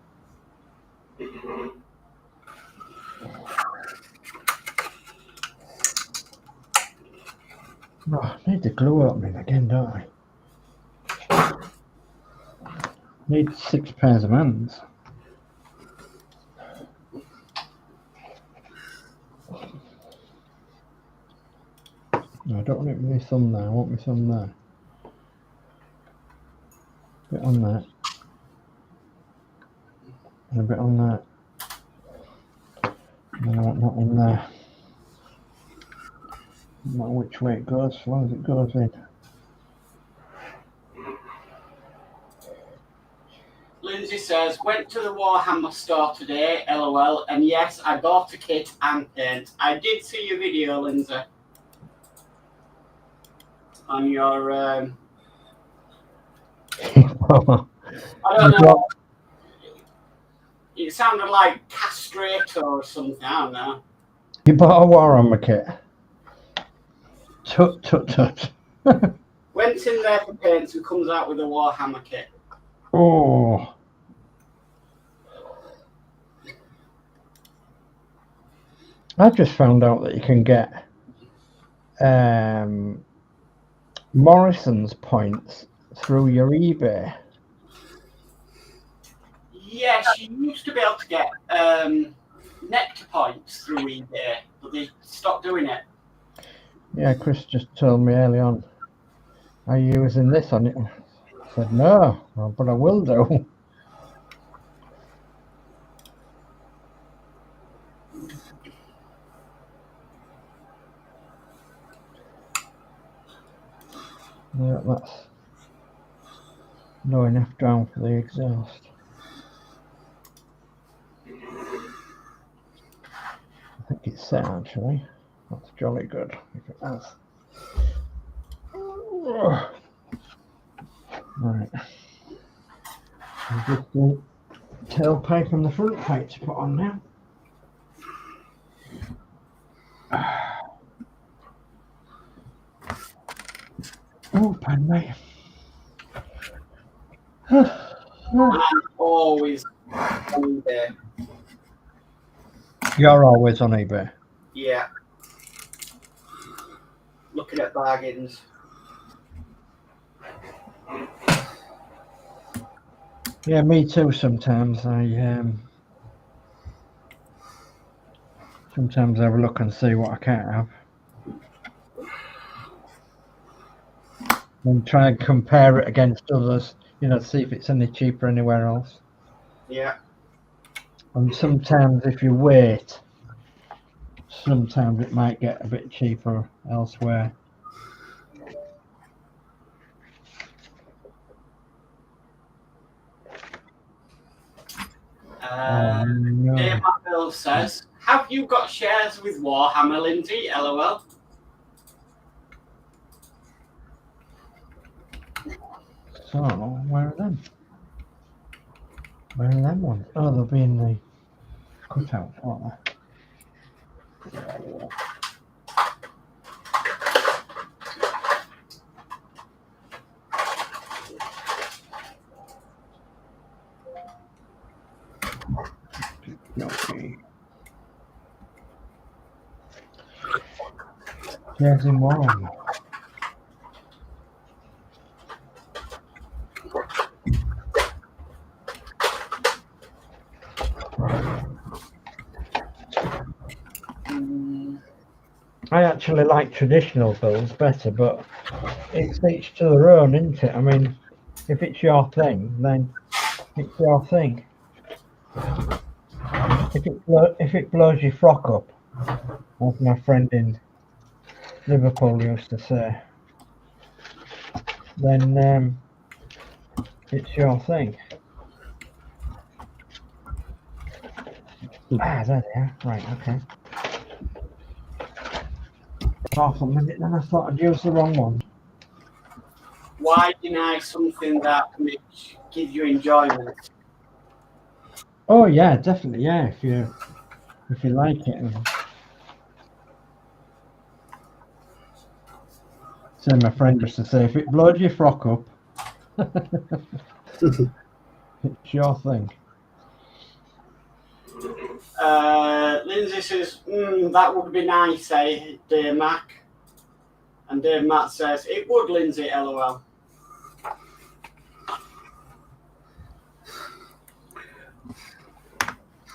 Oh, I need the glue opening again, don't I? Need 6 pairs of hands. No, I don't want it with my thumb there, I want my thumb there. A bit on that. And a bit on that. And then I want that in there. No matter which way it goes, as long as it goes in. Lindsay says, went to the Warhammer store today, LOL, and yes, I bought a kit and paint. I did see your video, Lindsay, on your, I don't know, it sounded like castrator or something, I don't know. You bought a Warhammer kit? Tut tut tut. Went in there for paints and comes out with a Warhammer kit. Oh. I just found out that you can get Morrison's points through your eBay. Yes, you used to be able to get nectar points through eBay, but they stopped doing it. Yeah, Chris just told me early on, are you using this on it? I said, no, but I will do. Yeah, that's low enough down for the exhaust. I think it's set actually. That's jolly good if it has. Right. Just the tailpipe and the front pipe to put on now. Oh, pardon me. I'm always on eBay. You're always on eBay. Yeah. Looking at bargains. Yeah, me too. Sometimes sometimes I have a look and see what I can't have, and try and compare it against others. You know, see if it's any cheaper anywhere else. Yeah. And sometimes, if you wait, sometimes it might get a bit cheaper elsewhere. No. Danno Builds says, have you got shares with Warhammer, Lindsey? LOL. So, where are them? Where are them ones? Oh, they'll be in the cutout, aren't they? Okay. Shares in Warhammer. I actually like traditional builds better, but it's each to their own, isn't it? I mean, if it's your thing, then it's your thing. If it blows your frock up, as my friend in Liverpool used to say, then it's your thing. Ah, there they are. Right, okay. Half a minute, then I thought I'd used the wrong one. Why deny something that which gives you enjoyment? Oh yeah, definitely, yeah. If you like it. So my friend used to say, if it blows your frock up, it's your thing. Lindsey says, that would be nice, eh, Dave Mac? And Dave Matt says, it would, Lindsey, LOL.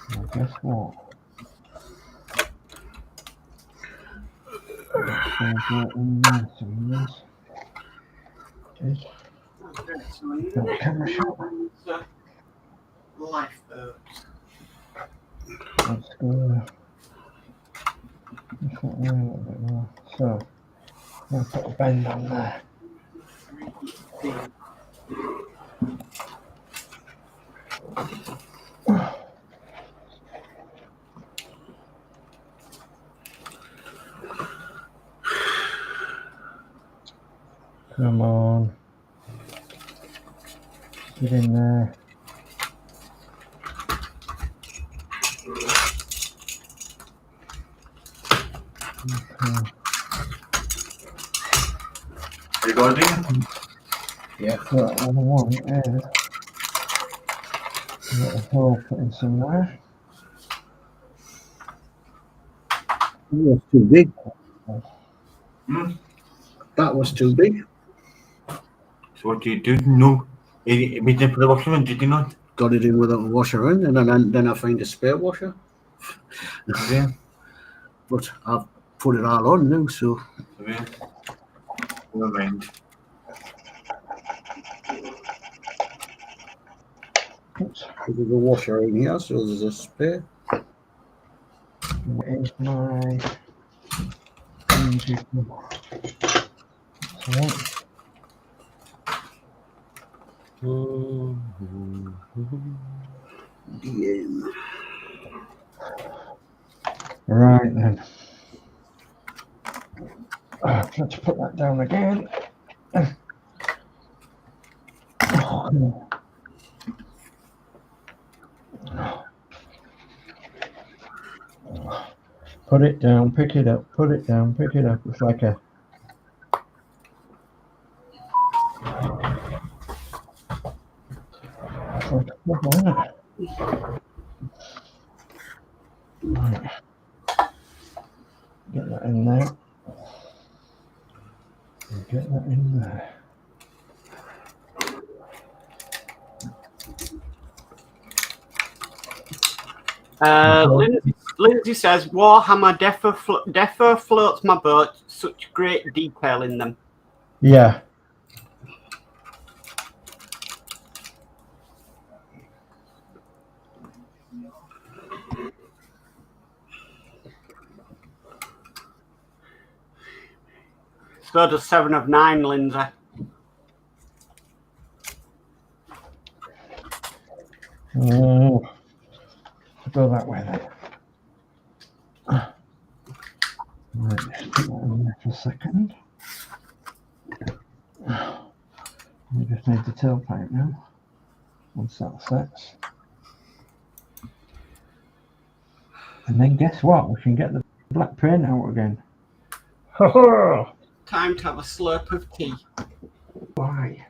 Well, guess what? Camera shot. Lifeboats. Let's go. Let's put a little bit more. So, I'll put a bend on there. Come on. Get in there. You got it? Yeah. So what I want is a little hole put in somewhere. That was too big. Hmm? That was too big. So what do you do? No. You made it for the washing machine, did you not? Got it in without a washer in, and then I find a spare washer. Yeah. But I've put it all on now, so Yeah. Never mind. Oops. there's a washer in here, so there's a spare. Where's my DM. Right then. Let's put that down again. Put it down, pick it up, put it down, pick it up. It's like a right. Get that in there. And get that in there. Lindsey says Warhammer defo floats my boat. Such great detail in them. Yeah. So does 7 of 9, Lindsey. Oh, go that way then. Right, just put that in there for a second. We just need the tailpipe now. Once that sets. And then guess what? We can get the black paint out again. Time to have a slurp of tea. Why?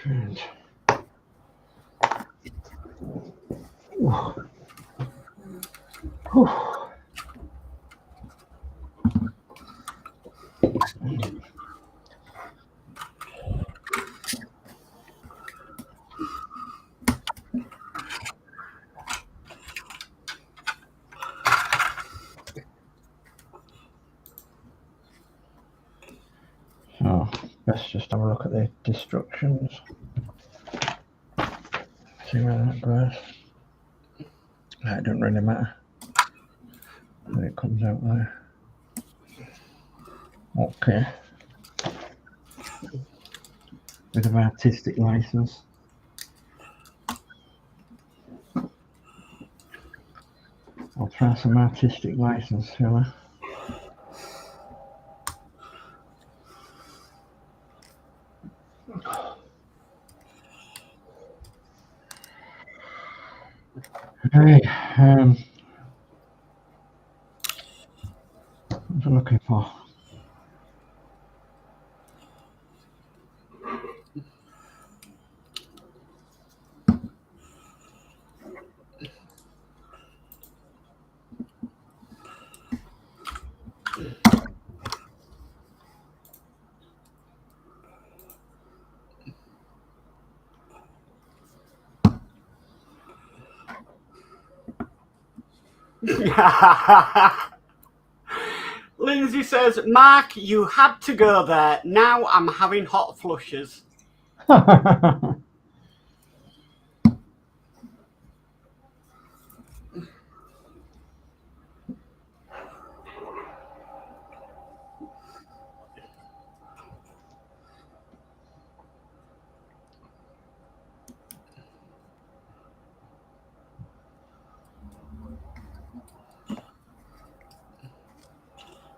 And so let's just have a look at the destructions. See where that goes. That doesn't really matter when it comes out there. Okay. Bit of artistic license. I'll try some artistic license, shall I? Hey, what was I looking for? Lindsey says, Mark, you had to go there. Now I'm having hot flushes.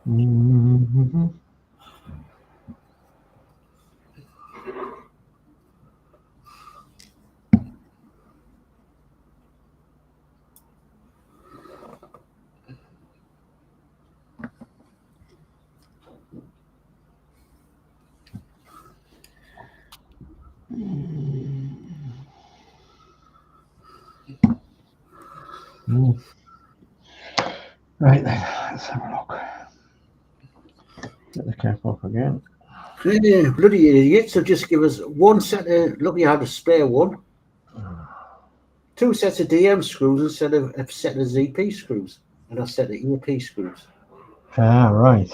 Mm-hmm. Mm. Right then, let's have a look. Get the cap up again. Yeah, bloody idiots. So just give us one set of, look, you had a spare one. 2 sets of DM screws instead of a set of ZP screws. And a set of EP screws. Ah, right.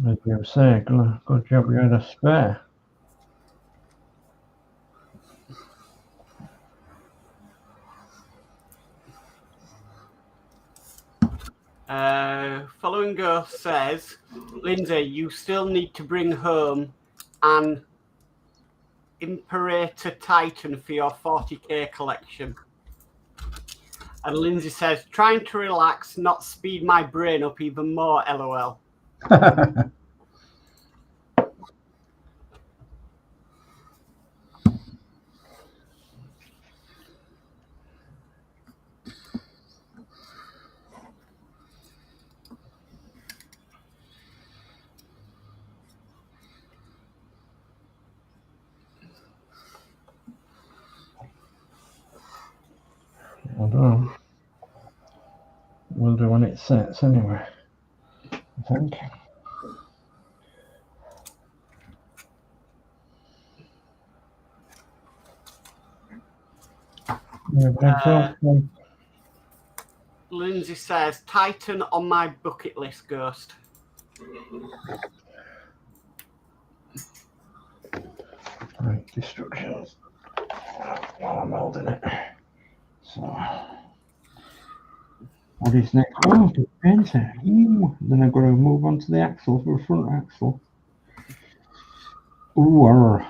As you say, good job you had a spare. Following Ghost says, Lindsay, you still need to bring home an Imperator Titan for your 40k collection. And Lindsay says, trying to relax, not speed my brain up even more, LOL. I don't know. We'll do when it sets anyway, I think. Lindsay says, Titan on my bucket list, Ghost. Right, destructions. While I'm holding it. So, what is next? Oh, the painter. Then I've got to move on to the axle for the front axle. Ooh,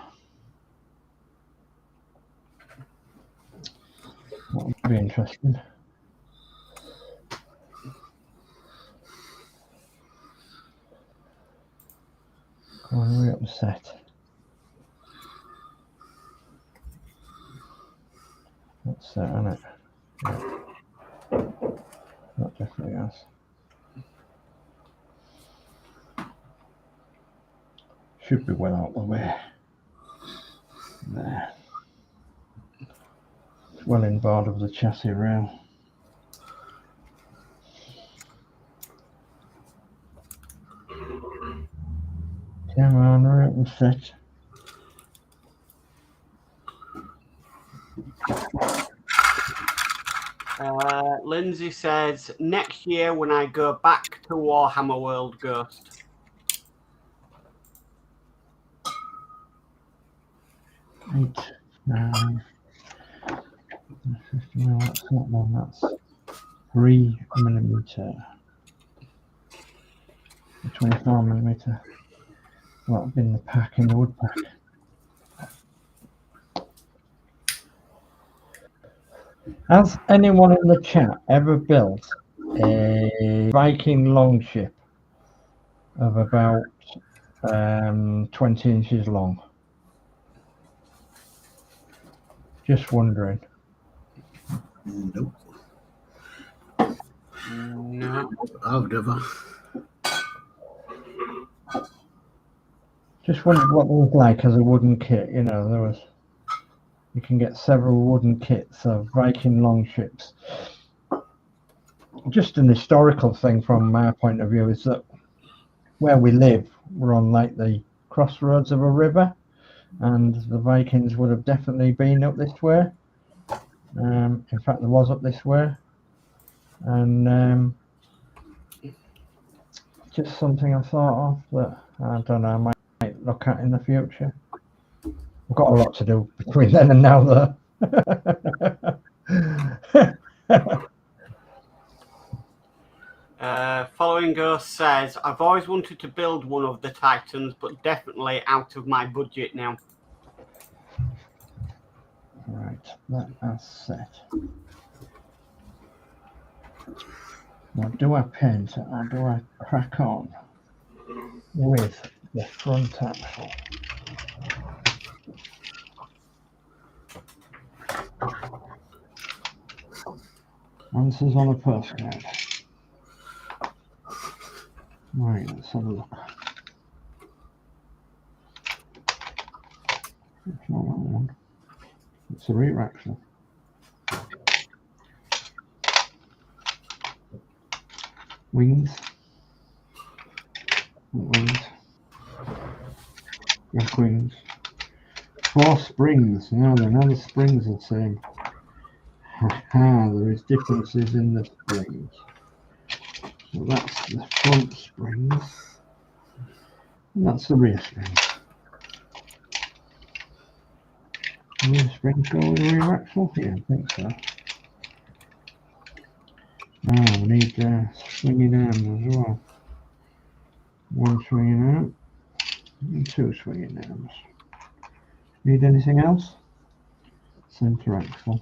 that would be interesting. Come on, hurry up the set. That's set, isn't it? Yeah. That definitely has. Should be well out of the way. There. It's well in board of the chassis rail. Come on, hurry up and set. Lindsay says, next year when I go back to Warhammer World, Ghost. Eight, 9, 50 mil, that's not one, that's 3mm. 24mm. That would have been the pack in the wood pack. Has anyone in the chat ever built a Viking longship of about 20 inches long? Just wondering. Nope. No. I've never. Just wondered what they look like as a wooden kit. You know, there was. You can get several wooden kits of Viking longships. Just an historical thing from my point of view is that where we live, we're on like the crossroads of a river, and the Vikings would have definitely been up this way. In fact, there was up this way, and just something I thought of that I don't know, I might look at in the future. I've got a lot to do between then and now, though. Following Ghost says, I've always wanted to build one of the Titans, but definitely out of my budget now. Right, that's set. Now, do I paint or do I crack on with the front axle? Answers on a postcard. Right, let's have a look. It's not that one. It's a rear axle. Wings. Wings. Back wings. 4 springs. Now the springs are the same. Haha, there is differences in the springs. So that's the front springs. And that's the rear springs. The rear springs go with the rear axle? Yeah, I think so. Now we need swinging arms as well. 1 swinging arm and 2 swinging arms. Need anything else? Centre axle.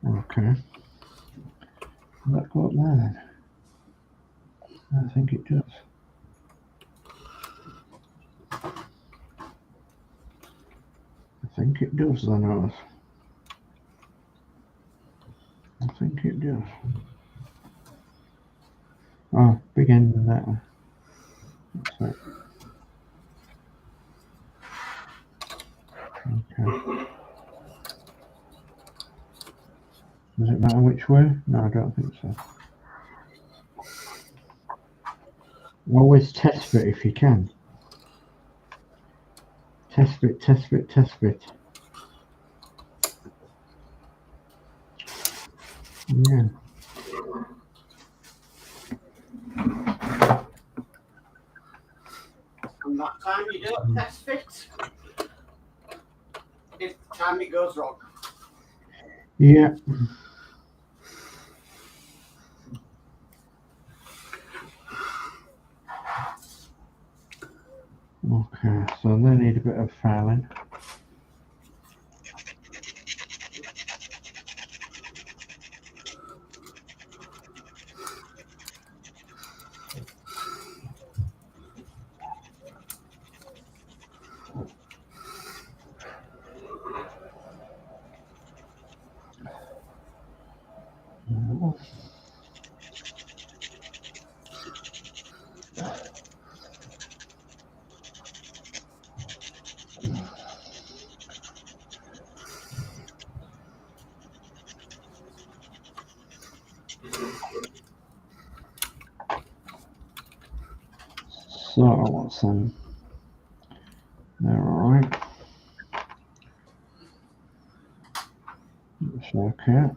Okay. Does that go up there then? I think it does. I think it does, I know. I think it does. Oh, big end of that one. That's it. Okay. Does it matter which way? No, I don't think so. Always test fit if you can. Test fit, test fit, test fit. Yeah. And that time you don't test fit, it's the time it goes wrong. Yeah. Okay, so they need a bit of filing. So what's them? They're alright. It's okay.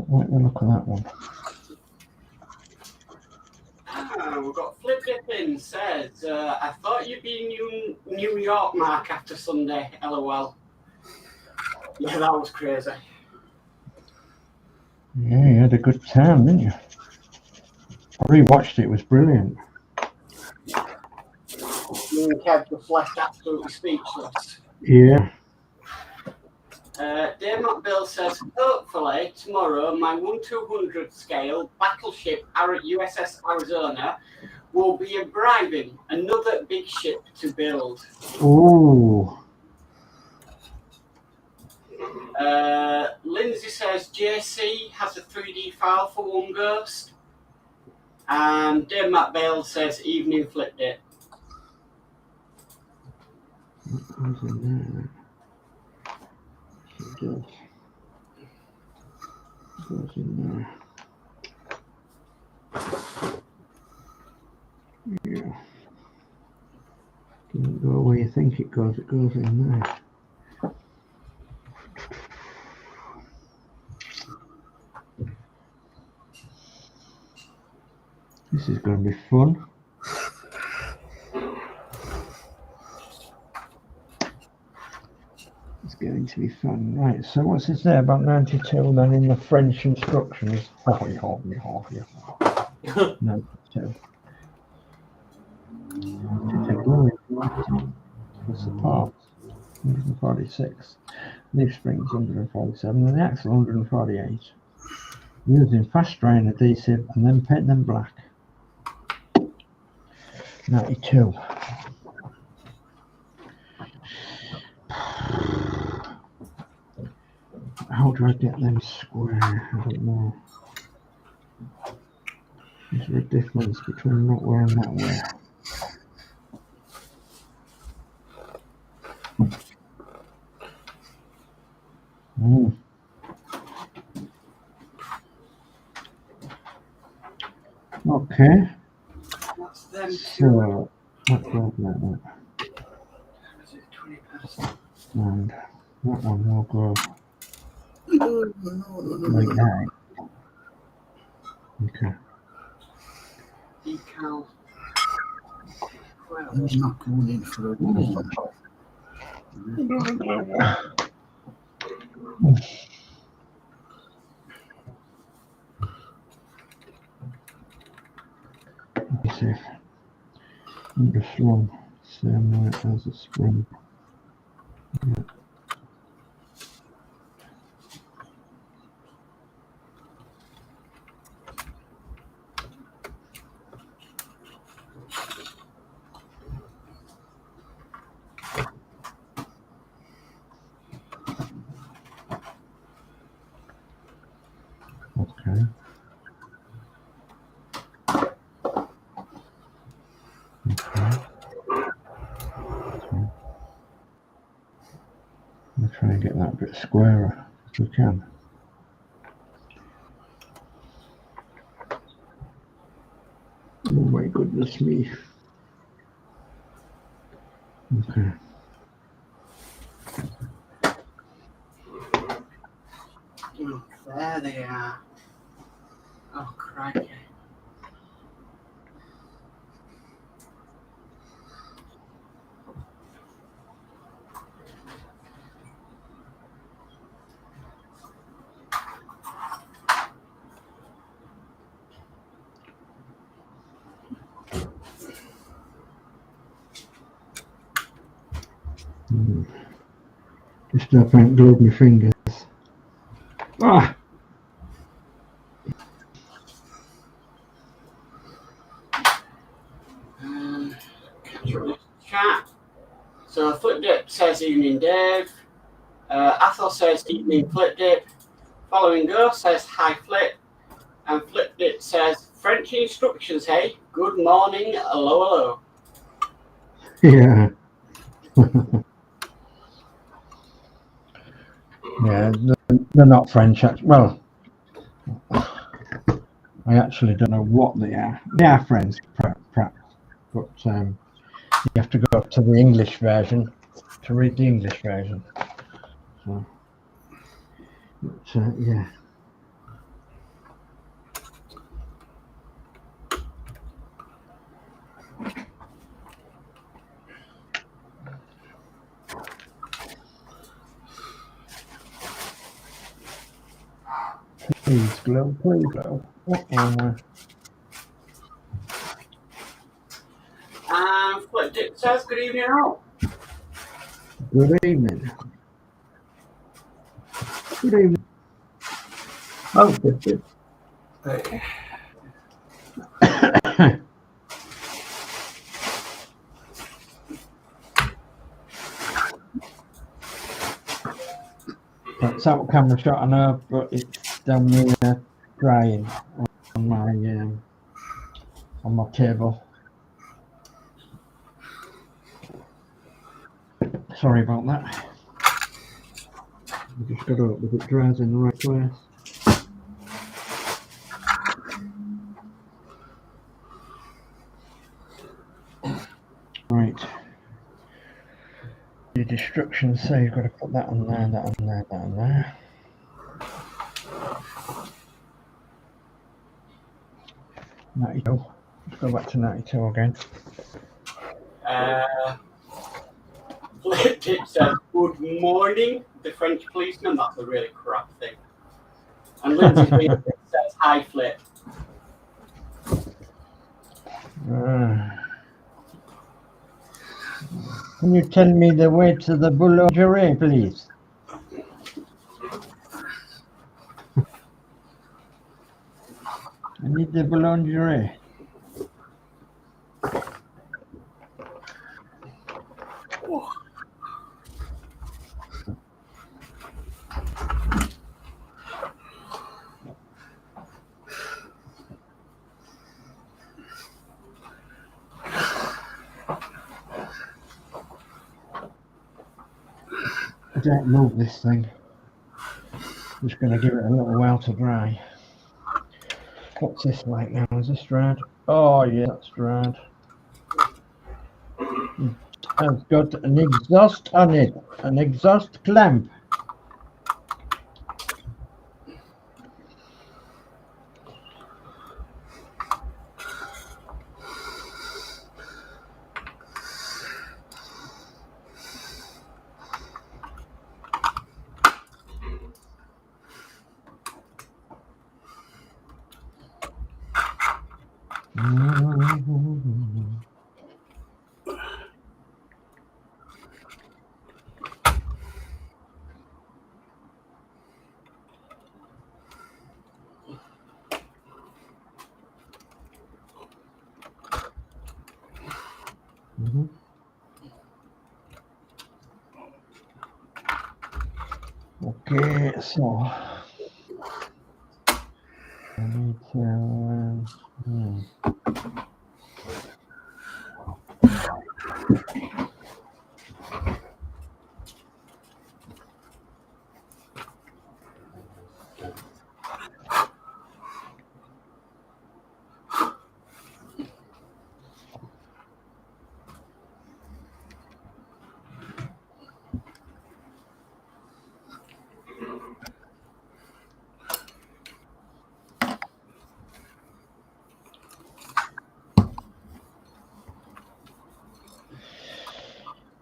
Let me look at that one. We've got Flip Dippin says, I thought you'd be in New York, Mark, after Sunday. LOL. Yeah, that was crazy. Yeah, you had a good time, didn't you? I rewatched it, it was brilliant. Me and Kev just left absolutely speechless. Yeah. Dave Builds says, hopefully tomorrow my 1/200 scale battleship USS Arizona will be arriving. Another big ship to build. Ooh. Lindsey says JC has a 3D file for one ghost. And Dave Bale says evening flipped it. What goes in there? It does. It goes in there. Yeah. Doesn't go where you think it goes in there. This is going to be fun. It's going to be fun. Right, so what's this there about 92 then in the French instructions? Hobby. 92. The supports 146. Leaf springs 147 and the axle 148. Using fast drying adhesive and then paint them black. 92. How do I get them square? I don't know. Is there a difference between that way and that way? Okay. That's them two. So that goes like that. Is it 20 past? And that one will go No. like that. Okay. Decal. Well, He's not going in for a Let me see if I'm just wrong. Same way as a spring. Yeah. Okay. We'll try and get that a bit squarer as we can. Oh my goodness me. Okay. oh, there they are. Oh, crikey. Just hope I haven't glued my fingers. Ah! Chat. So Flip Dip says evening Dave. Athel says evening Flip Dip. Following Go says hi Flip. And Flip Dip says French instructions, hey. Good morning, hello, hello. Yeah. Yeah, they're not French. Well, I actually don't know what they are. They are French, perhaps, but you have to go up to the English version to read the English version. So, but, yeah. Please glow, please glow. Flip Dip says good evening all. Good evening. Good evening. Oh, good. That's out camera shot, I know, but it's down there drying on my table. Sorry about that. We just got to hope that it dries in the right place. Right. The instructions say you've got to put that on there, that on there, that on there. .92. Let's go back to 92 again. Flip Dip says good morning, the French policeman. That's a really crap thing. And Lindsey says hi Flip. Can you tell me the way to the boulangerie, please? I need the boulangerie. I don't move this thing. Just going to give it a little while to dry. What's this like now? Is this dried? Oh yeah, that's dried. It's got an exhaust on it, an exhaust clamp. Okay, so I need to.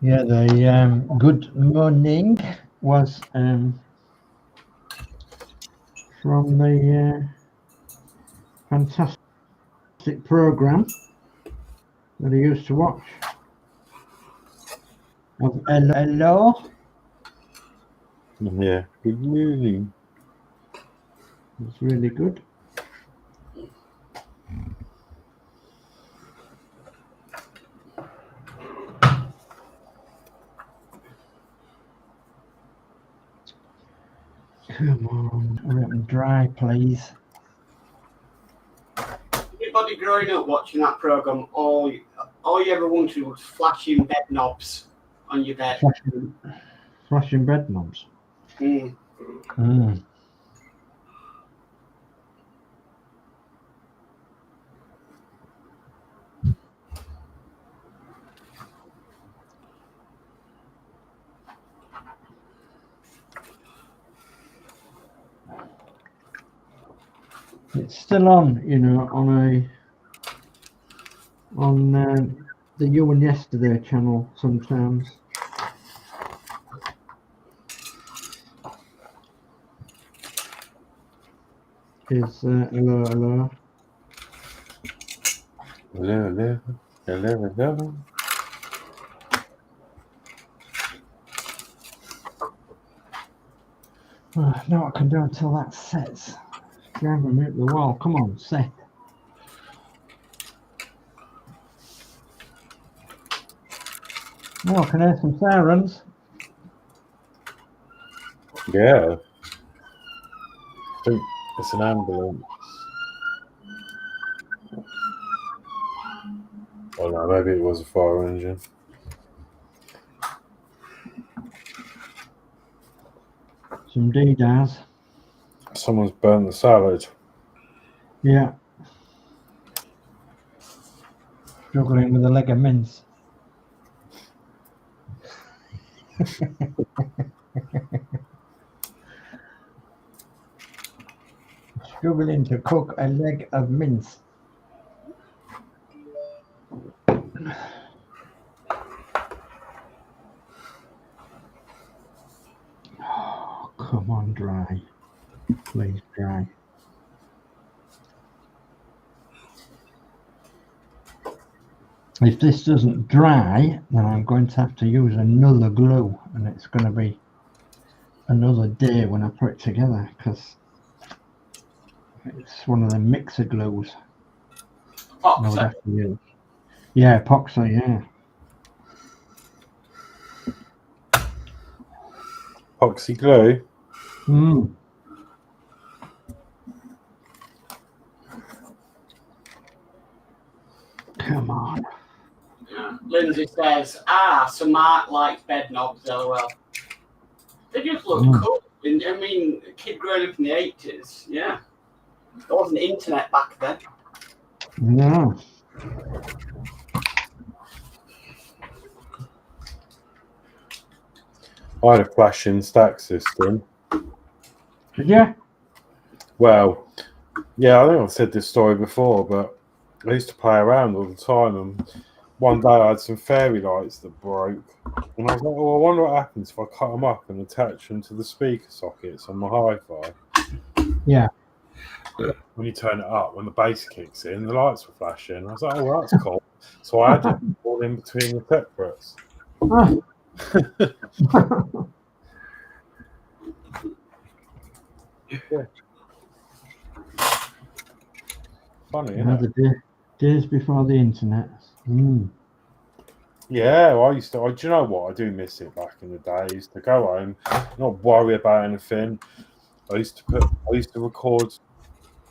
Yeah, the good morning was from the fantastic program that I used to watch of Hello. Yeah, good morning. It's really good. Come on, hurry up and dry, please. Everybody growing up watching that program, all you ever wanted was flashing bed knobs on your bed. Flashing bed knobs. Mm. Mm. It's still on, you know, on the You and Yesterday channel sometimes. Is hello. Hello. Now what I can do until that sets. Drive me up the wall. Come on, set. Oh, I can hear some sirens. Yeah. I think it's an ambulance. Oh no, maybe it was a fire engine. Some D-Daz. Someone's burnt the salad. Yeah. Struggling with a leg of mince. Struggling to cook a leg of mince. Oh, come on, dry. Please dry. If this doesn't dry, then I'm going to have to use another glue, and it's going to be another day when I put it together, because it's one of the mixer glues. I would have to use. Yeah, epoxy, yeah. Epoxy glue? Mm. Come on. Yeah. Lindsey says, so Mark likes bed knobs, lol. They just look cool. And, I mean, a kid growing up in the 80s, yeah. There wasn't internet back then. No. I had a flashing stack system. Yeah. Well, yeah, I think I've said this story before, but I used to play around all the time, and one day I had some fairy lights that broke, and I was like, "Oh, I wonder what happens if I cut them up and attach them to the speaker sockets on my hi-fi." Yeah. When you turn it up, when the bass kicks in, the lights were flashing. I was like, "Oh, well, that's cool." So I had them all in between the separates. Oh. Yeah. Funny, isn't it? The days before the internet. Yeah, well, do you know what? I do miss it back in the day. I used to go home, not worry about anything. I used to record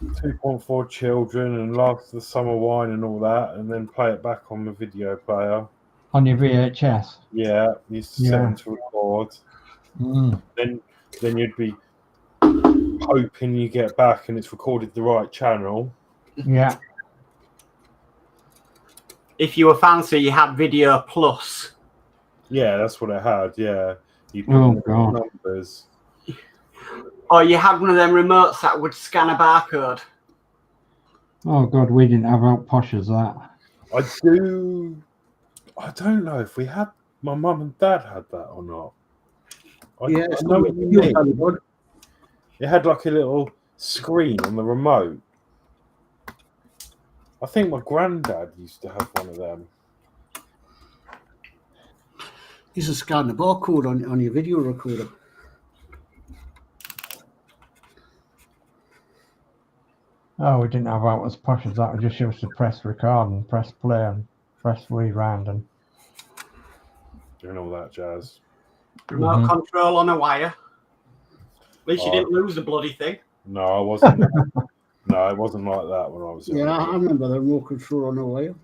2.4 Children and Last of the Summer Wine and all that, and then play it back on the video player. On your VHS? Yeah, used to set them to record. Then you'd be hoping you get back and it's recorded the right channel. Yeah. If you were fancy, you had Video Plus. Yeah, that's what it had. Yeah, you Oh, put God. numbers. Or you had one of them remotes that would scan a barcode. Oh, God, we didn't have out posh as that. I don't know if we had. My mum and dad had that or not. I it's know not what you really mean. good. It had like a little screen on the remote. I think my granddad used to have one of them. You just scan the barcode on your video recorder. Oh, we didn't have out as posh as that. We just used to press record and press play and press rewind and Doing all that jazz. Remote control on a wire. At least you didn't lose the bloody thing. No, I wasn't. No, it wasn't like that when I was young. Yeah, I remember the remote control on the wire.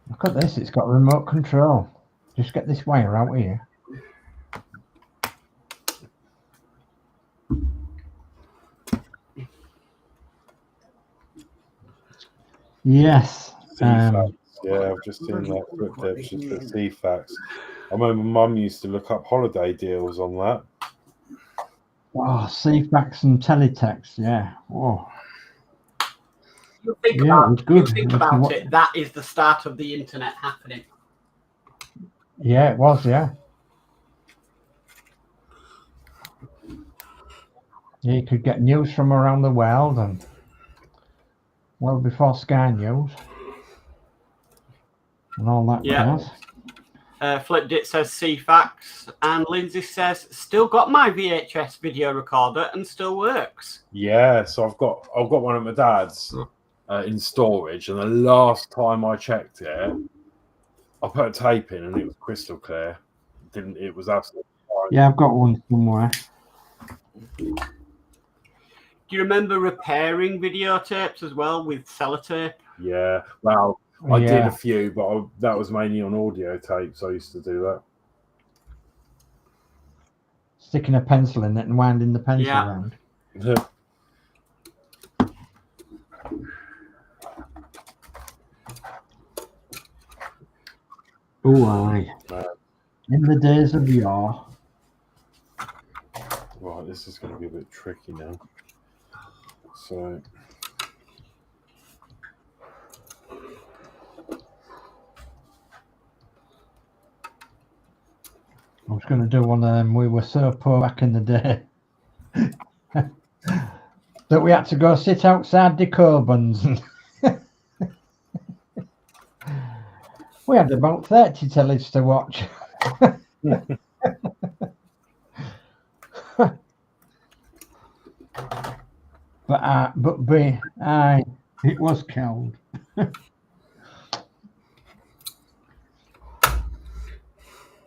Look at this, it's got remote control. Just get this wire out here. Yes. C-Fax. Yeah, I've just seen that flip there. Just the C-Fax. I remember Mum used to look up holiday deals on that. Oh, C-Fax and teletext, yeah. Oh. You think Yeah, it was good. You think about it, that is the start of the internet happening. Yeah, it was, yeah. Yeah, you could get news from around the world and well before Sky News and all that jazz. Flipped it says C-Fax, and Lindsay says still got my VHS video recorder and still works. Yeah, so I've got one at my dad's in storage, and the last time I checked it, I put a tape in and it was crystal clear. It was absolutely fine. Yeah, I've got one somewhere. Do you remember repairing videotapes as well with sellotape? Yeah, well, I did a few, but that was mainly on audio tapes. I used to do that. Sticking a pencil in it and winding the pencil around. Oh, aye. In the days of yore. Right, this is going to be a bit tricky now. So... I was going to do one of them. We were so poor back in the day that we had to go sit outside the Cobans. We had about 30 tellies to watch. But it was cold.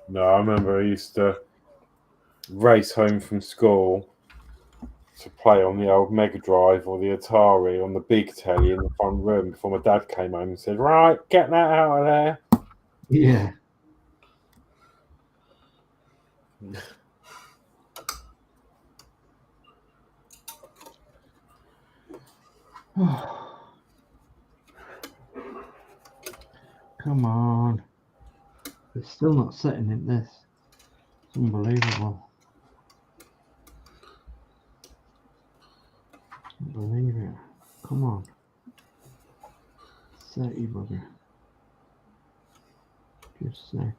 No, I remember I used to race home from school to play on the old Mega Drive or the Atari on the big telly in the front room before my dad came home and said, "Right, get that out of there." Yeah. Come on. It's still not setting in this. It's unbelievable. Can't believe it. Come on. Set, you bugger. Just set.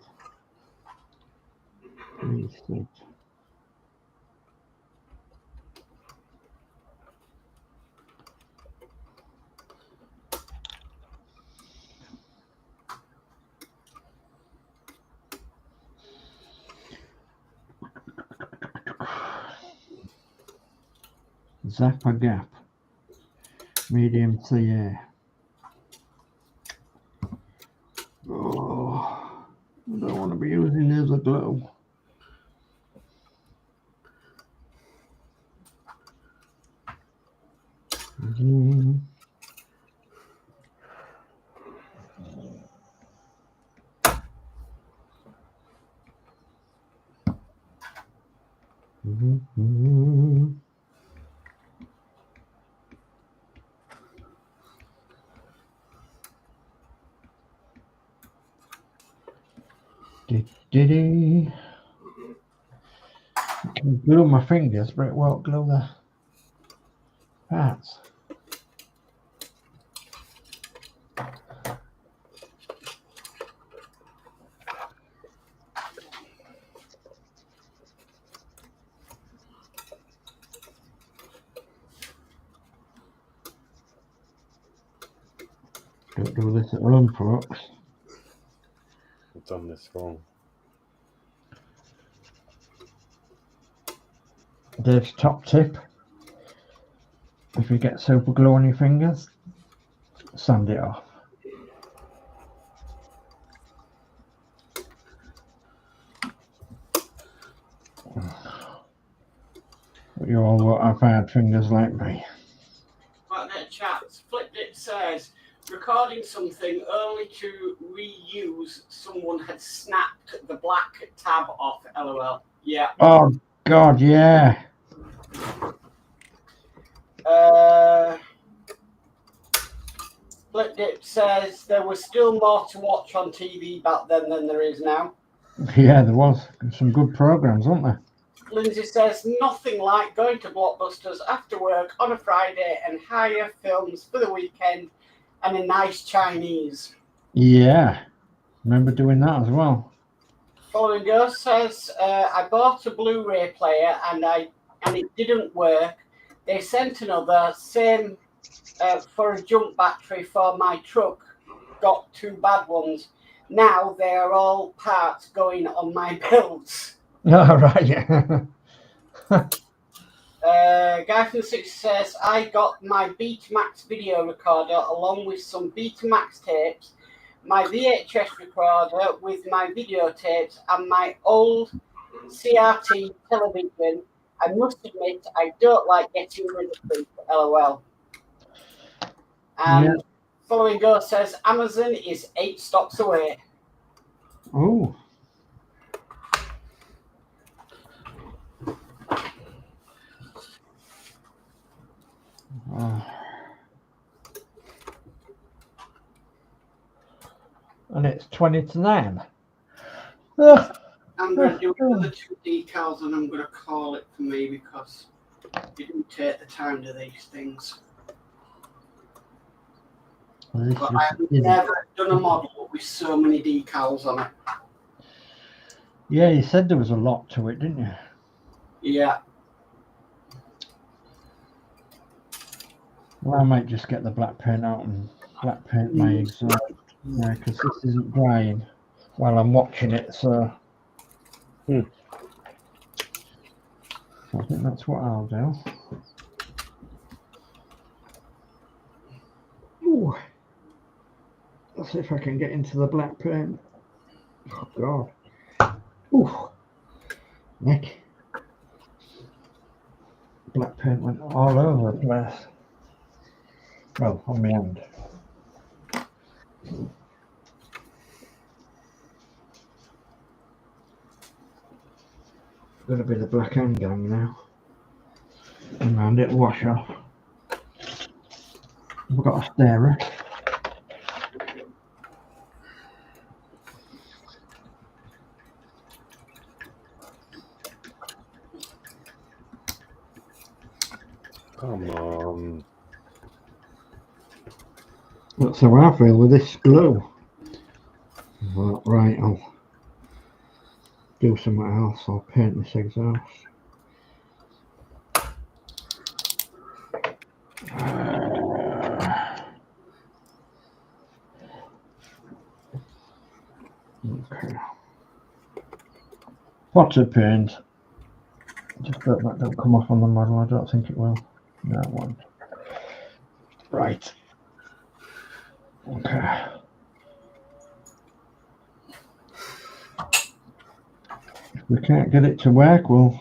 Please set. Zapper gap. Medium CA. Oh, I don't want to be using this as a glue. Diddy. I can glue my fingers, but it won't glue the parts. Don't do this at home, folks. I've done this wrong. Dave's top tip: if you get super glue on your fingers, sand it off. But you all won't have hard fingers like me. Right there, chat. Flipped it says, recording something only to reuse. Someone had snapped the black tab off. LOL. Yeah. Oh God, yeah. Flipped it says there was still more to watch on TV back then than there is now. Yeah, there was some good programs, weren't there? Lindsey says nothing like going to Blockbusters after work on a Friday and hire films for the weekend and a nice Chinese. Yeah, remember doing that as well. Following Ghost says I bought a Blu-ray player and it didn't work. They sent another, same for a jump battery for my truck. Got 2 bad ones. Now they are all parts going on my builds. Oh, right, yeah. Guy from the 60 says, I got my Betamax video recorder along with some Betamax tapes, my VHS recorder with my videotapes, and my old CRT television. I must admit, I don't like getting rid of them, LOL. And Following Ghost says, Amazon is 8 stops away. Oh. And it's 20 to 9. I'm going to do another 2 decals and I'm going to call it for me because you didn't take the time to these things. But I've never done a model with so many decals on it. Yeah, you said there was a lot to it, didn't you? Yeah. Well, I might just get the black paint out and black paint my exhaust. Yeah, because this isn't drying while I'm watching it, so. I think that's what I'll do. Ooh. Let's see if I can get into the black paint. Oh, God. Ooh. Nick. Black paint went all over the place. Well, on my hand. Got to be the black hand gang now. And it'll wash off. We've got a starer. Come on. That's how I feel with this glue. Right, I'll do something else. I'll paint this exhaust. Okay. Potted paint. Just hope that don't come off on the model. I don't think it will. No, it won't. Right. Okay. If we can't get it to work, we'll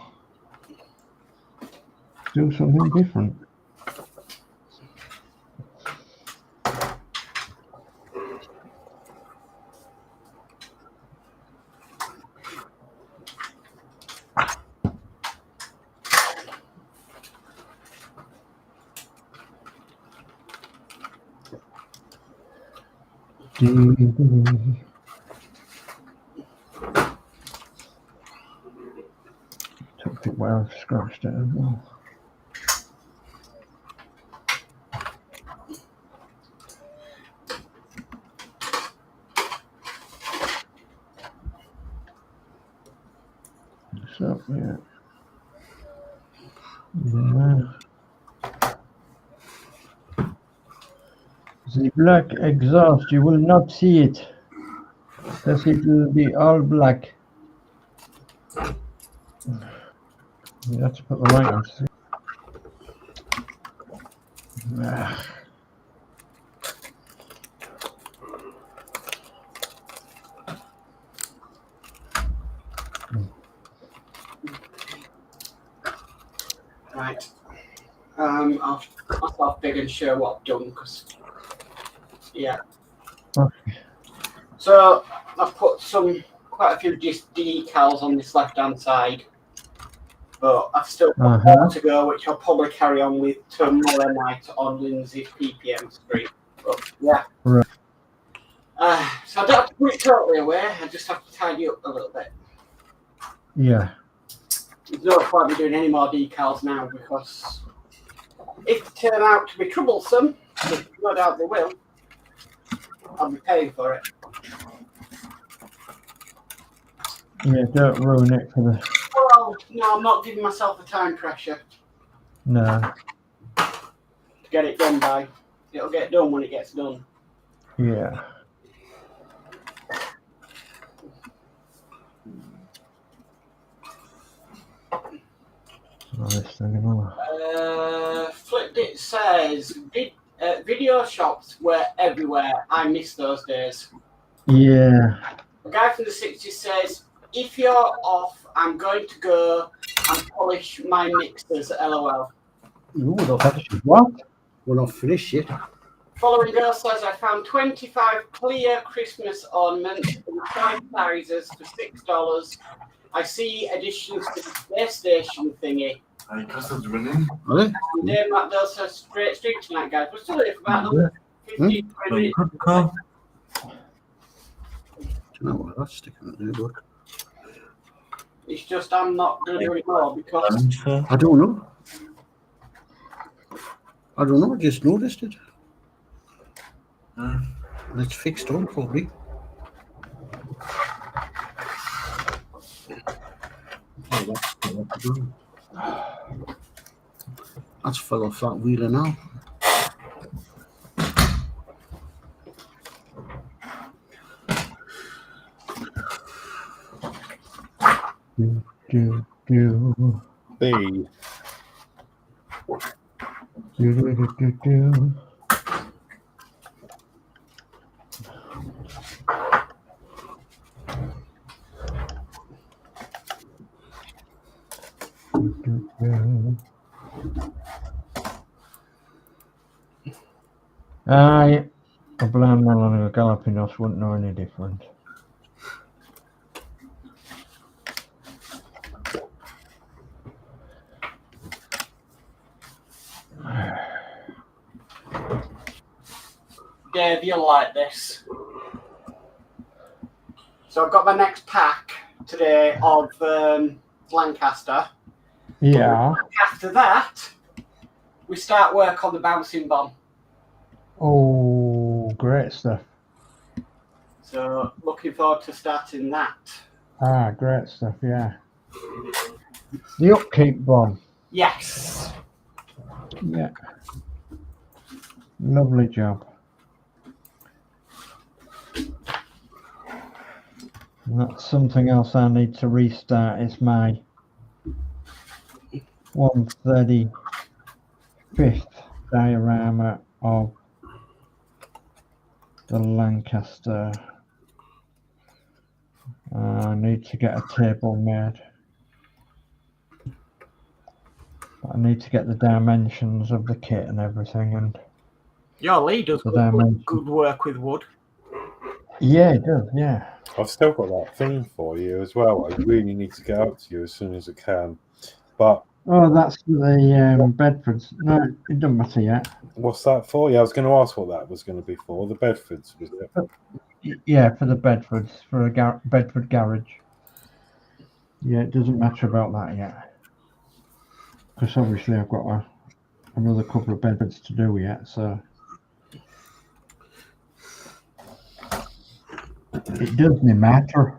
do something different. Took it where I've scratched it as well. So, yeah. The black exhaust, you will not see it, because it will be all black. You have to put the light on. Right. I'll start big and show what I've done, because yeah. Okay. So I've put quite a few decals on this left hand side, but I've still got more to go, which I'll probably carry on with tomorrow night on Lindsey's PPM screen. But yeah. Right. So I don't have to put it totally away. I just have to tidy up a little bit. Yeah. There's no point in doing any more decals now, because if they turn out to be troublesome, which no doubt they will, I'll be paying for it. Yeah, don't ruin it for the... Well, no, I'm not giving myself the time pressure. No. To get it done by. It'll get done when it gets done. Yeah. Flipped it says video shops were everywhere. I miss those days. Yeah. The guy from the 60s says, if you're off, I'm going to go and polish my mixers, lol. What? We're not finished yet. Following girl says, I found 25 clear Christmas ornaments in 5 sizes for $6. I see additions to the PlayStation thingy. And customers running. Are they? And Dave McDowell says, great stream tonight, guys. We're still here for about another 15, 20 minutes. Call. Do you know what? That's sticking at there, but It's just I'm not going to do it more because I don't know. I don't know. I just noticed it. It's fixed on probably. That's fell off that wheeler now. B. Aye, a blind man on a galloping horse wouldn't know any different. Dave, you'll like this. So I've got my next pack today of Lancaster. Yeah. After that, we start work on the bouncing bomb. Oh, great stuff. So looking forward to starting that. Ah, great stuff, yeah. The upkeep bomb. Yes. Yeah. Lovely job. And that's something else I need to restart. It's my 135th diorama of the Lancaster. I need to get a table made. I need to get the dimensions of the kit and everything. And Your Lee does good work with wood. Yeah, it does, yeah. I've still got that thing for you as well. I really need to get out to you as soon as I can. But Oh, that's the Bedfords. No, it doesn't matter yet. what's that for? Yeah, I was going to ask what that was going to be for. The Bedfords, was it? Yeah, for the Bedfords, for a Bedford garage. Yeah, it doesn't matter about that yet. Because obviously I've got another couple of Bedfords to do yet, so. It doesn't matter.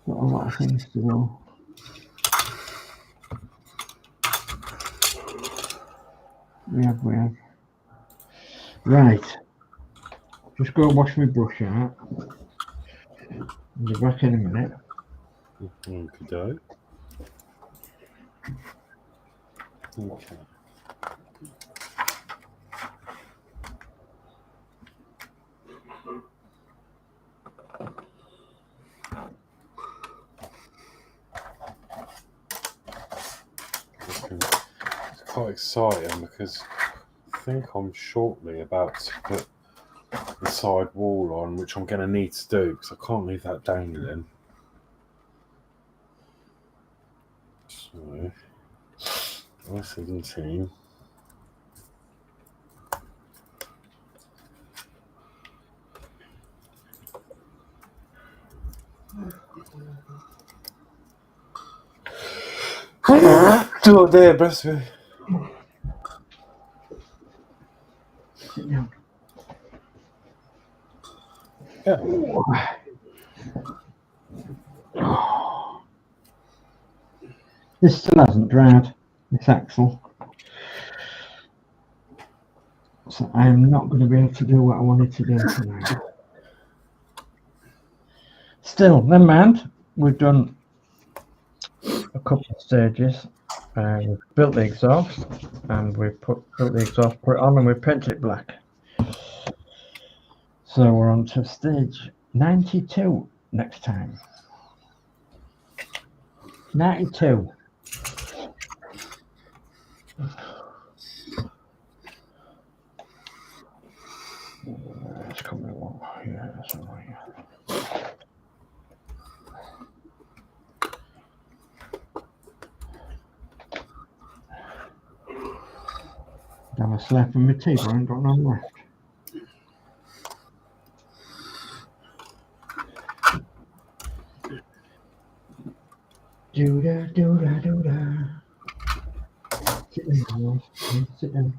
Got a lot of things to do. We have. Right. Just go and wash my brush out. I'll be back in a minute. Okay. Okay. It's quite exciting because I think I'm shortly about to put the side wall on, which I'm going to need to do because I can't leave that dangling. So, 17. Oh dear, bless me. Sit down. Yeah. This still hasn't dried, this axle. So I am not going to be able to do what I wanted to do tonight. Still, never mind. We've done a couple of stages. We've built the exhaust, and we've built the exhaust, put it on, and we've painted it black. So we're on to stage 92 next time. 92. It's coming along. Yeah, that's all right. Have a slap in my teeth, I ain't got none left. Do-da, do-da, do-da. Sit down, boys. Sit down.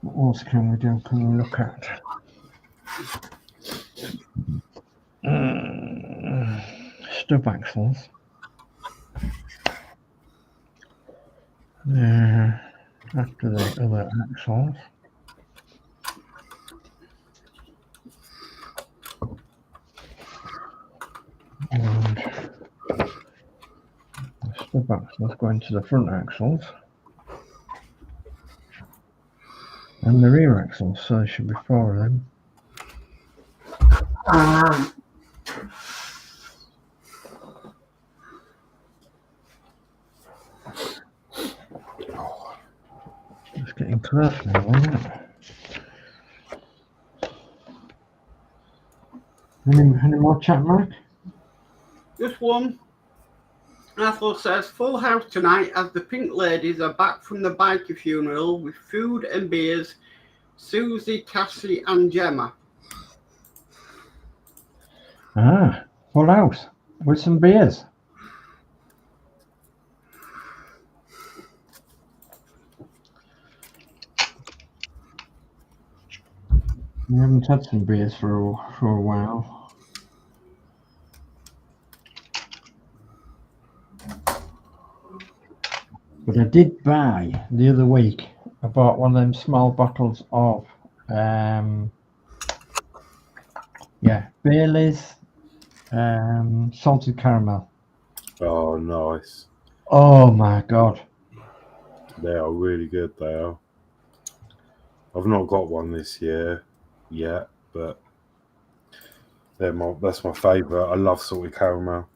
What else can we do? Can we look at? Stub axles. After the other axles. And the stub axles go into the front axles. And the rear axles, so there should be 4 of them. close now, isn't it? Any more chat, Mark? Just one. Ethel says, full house tonight as the Pink Ladies are back from the biker funeral with food and beers. Susie, Cassie and Gemma. Ah, full house with some beers. We haven't had some beers for a while. But I did buy the other week. I bought one of them small bottles of Bailey's salted caramel. Oh, nice. Oh my god. They are really good, they are. I've not got one this year yet, but that's my favourite. I love salted caramel.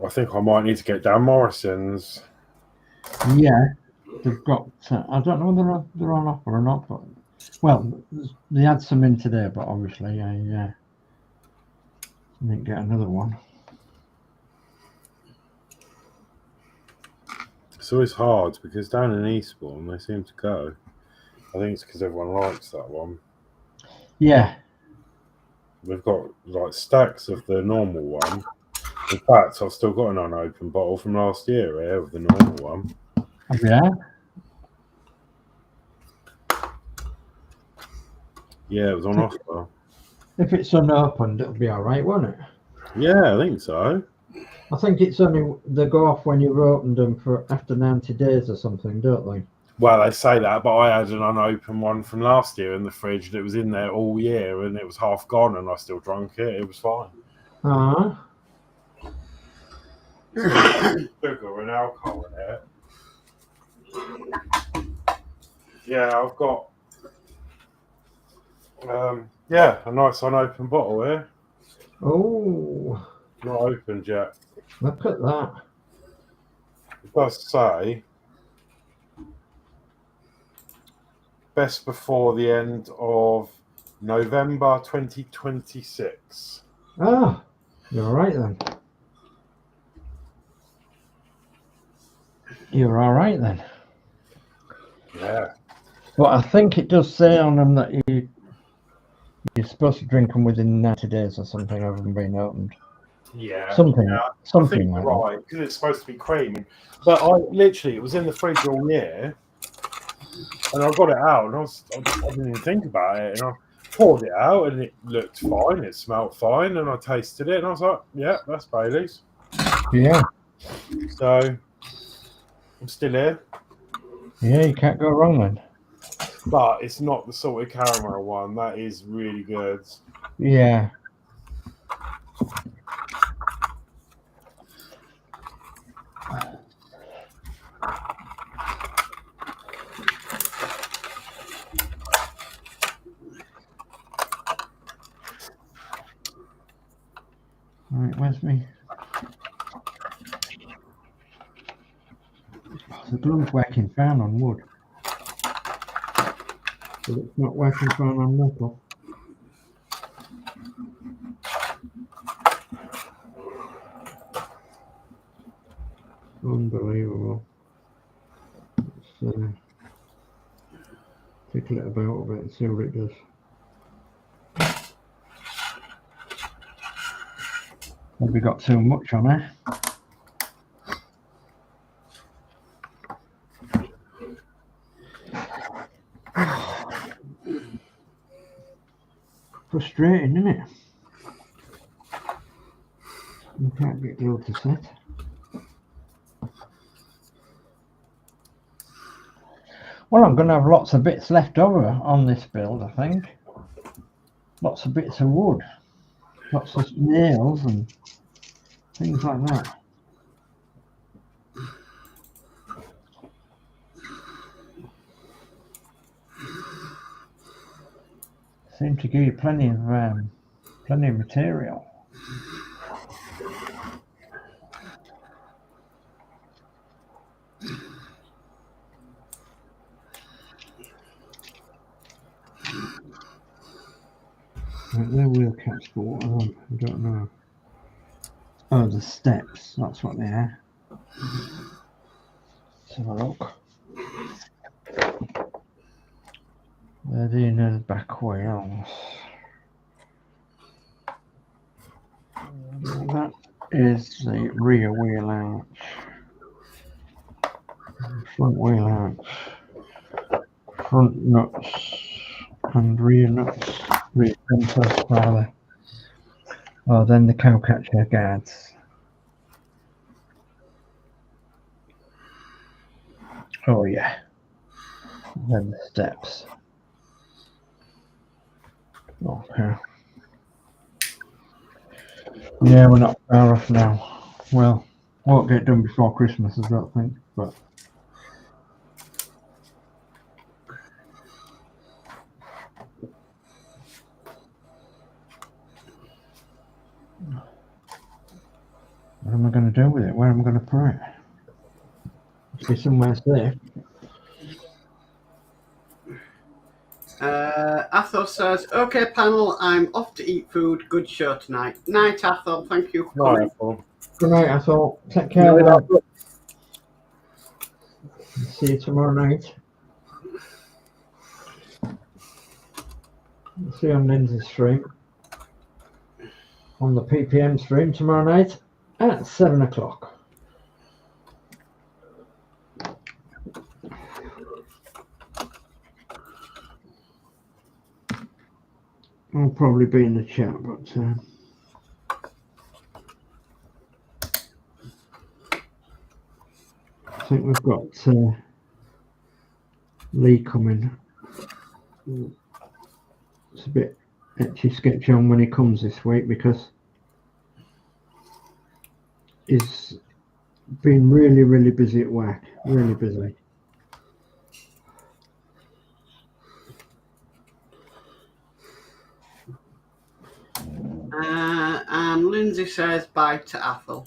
I think I might need to get down Morrison's. Yeah, they've got. I don't know whether they're on offer or not, but well, they had some in today, but obviously I didn't get another one. It's always hard because down in Eastbourne they seem to go. I think it's because everyone likes that one. Yeah. We've got like stacks of the normal one. In fact, I've still got an unopened bottle from last year here of the normal one. Yeah. Yeah, it was on offer. If it's unopened, it'll be all right, won't it? Yeah, I think so. I think it's only they go off when you've opened them for after 90 days or something, don't they? Well, they say that, but I had an unopened one from last year in the fridge that was in there all year and it was half gone and I still drank it. It was fine. Ah. Sugar and alcohol in it. Yeah, I've got a nice unopened bottle here. Oh. Not opened yet. Look at that. It does say best before the end of November 2026. Ah, you're all right then. You're all right then. Yeah. But I think it does say on them that you're supposed to drink them within 90 days or something of them being opened. Yeah. Something I like think you're right, because it's supposed to be creamy. But it was in the fridge all year, and I got it out, and I didn't even think about it, and I poured it out, and it looked fine, it smelled fine, and I tasted it, and I was like, yeah, that's Bailey's. Yeah. So, I'm still here. Yeah, you can't go wrong then. But it's not the salted caramel one. That is really good. Yeah. Right, where's me? The glue's working fine on wood, but it's not working fine on metal. Unbelievable. Let's tickle it about a bit and see what it does. Maybe got too much on there. Frustrating, isn't it? You can't get glue to set. Well, I'm going to have lots of bits left over on this build, I think. Lots of bits of wood. Lots of nails and things like that. Seem to give you plenty of material. Right, they're wheel caps, but what are them? I don't know. Oh, the steps. That's what they are. Let's have a look. They're the inner back wheels. That is the rear wheel arch. Front wheel arch. Front nuts and rear nuts. Rear compass, rather. Oh, then the cowcatcher guards. Oh, yeah. Then the steps. Okay. Yeah, we're not far off now. Well, won't get done before Christmas, I don't think, but. What am I going to do with it? Where am I going to put it? Must be somewhere safe. Athol says, "Okay, panel, I'm off to eat food. Good show tonight." Night, Athol. Thank you for coming. Right, Good night, Athol. Take care. Lad. See you tomorrow night. See you on Lindsey's stream. On the PPM stream tomorrow night at 7 o'clock. I'll probably be in the chat, but I think we've got Lee coming. It's a bit etchy sketchy on when he comes this week because he's been really, really busy at work. Really busy. And Lindsay says bye to Athol.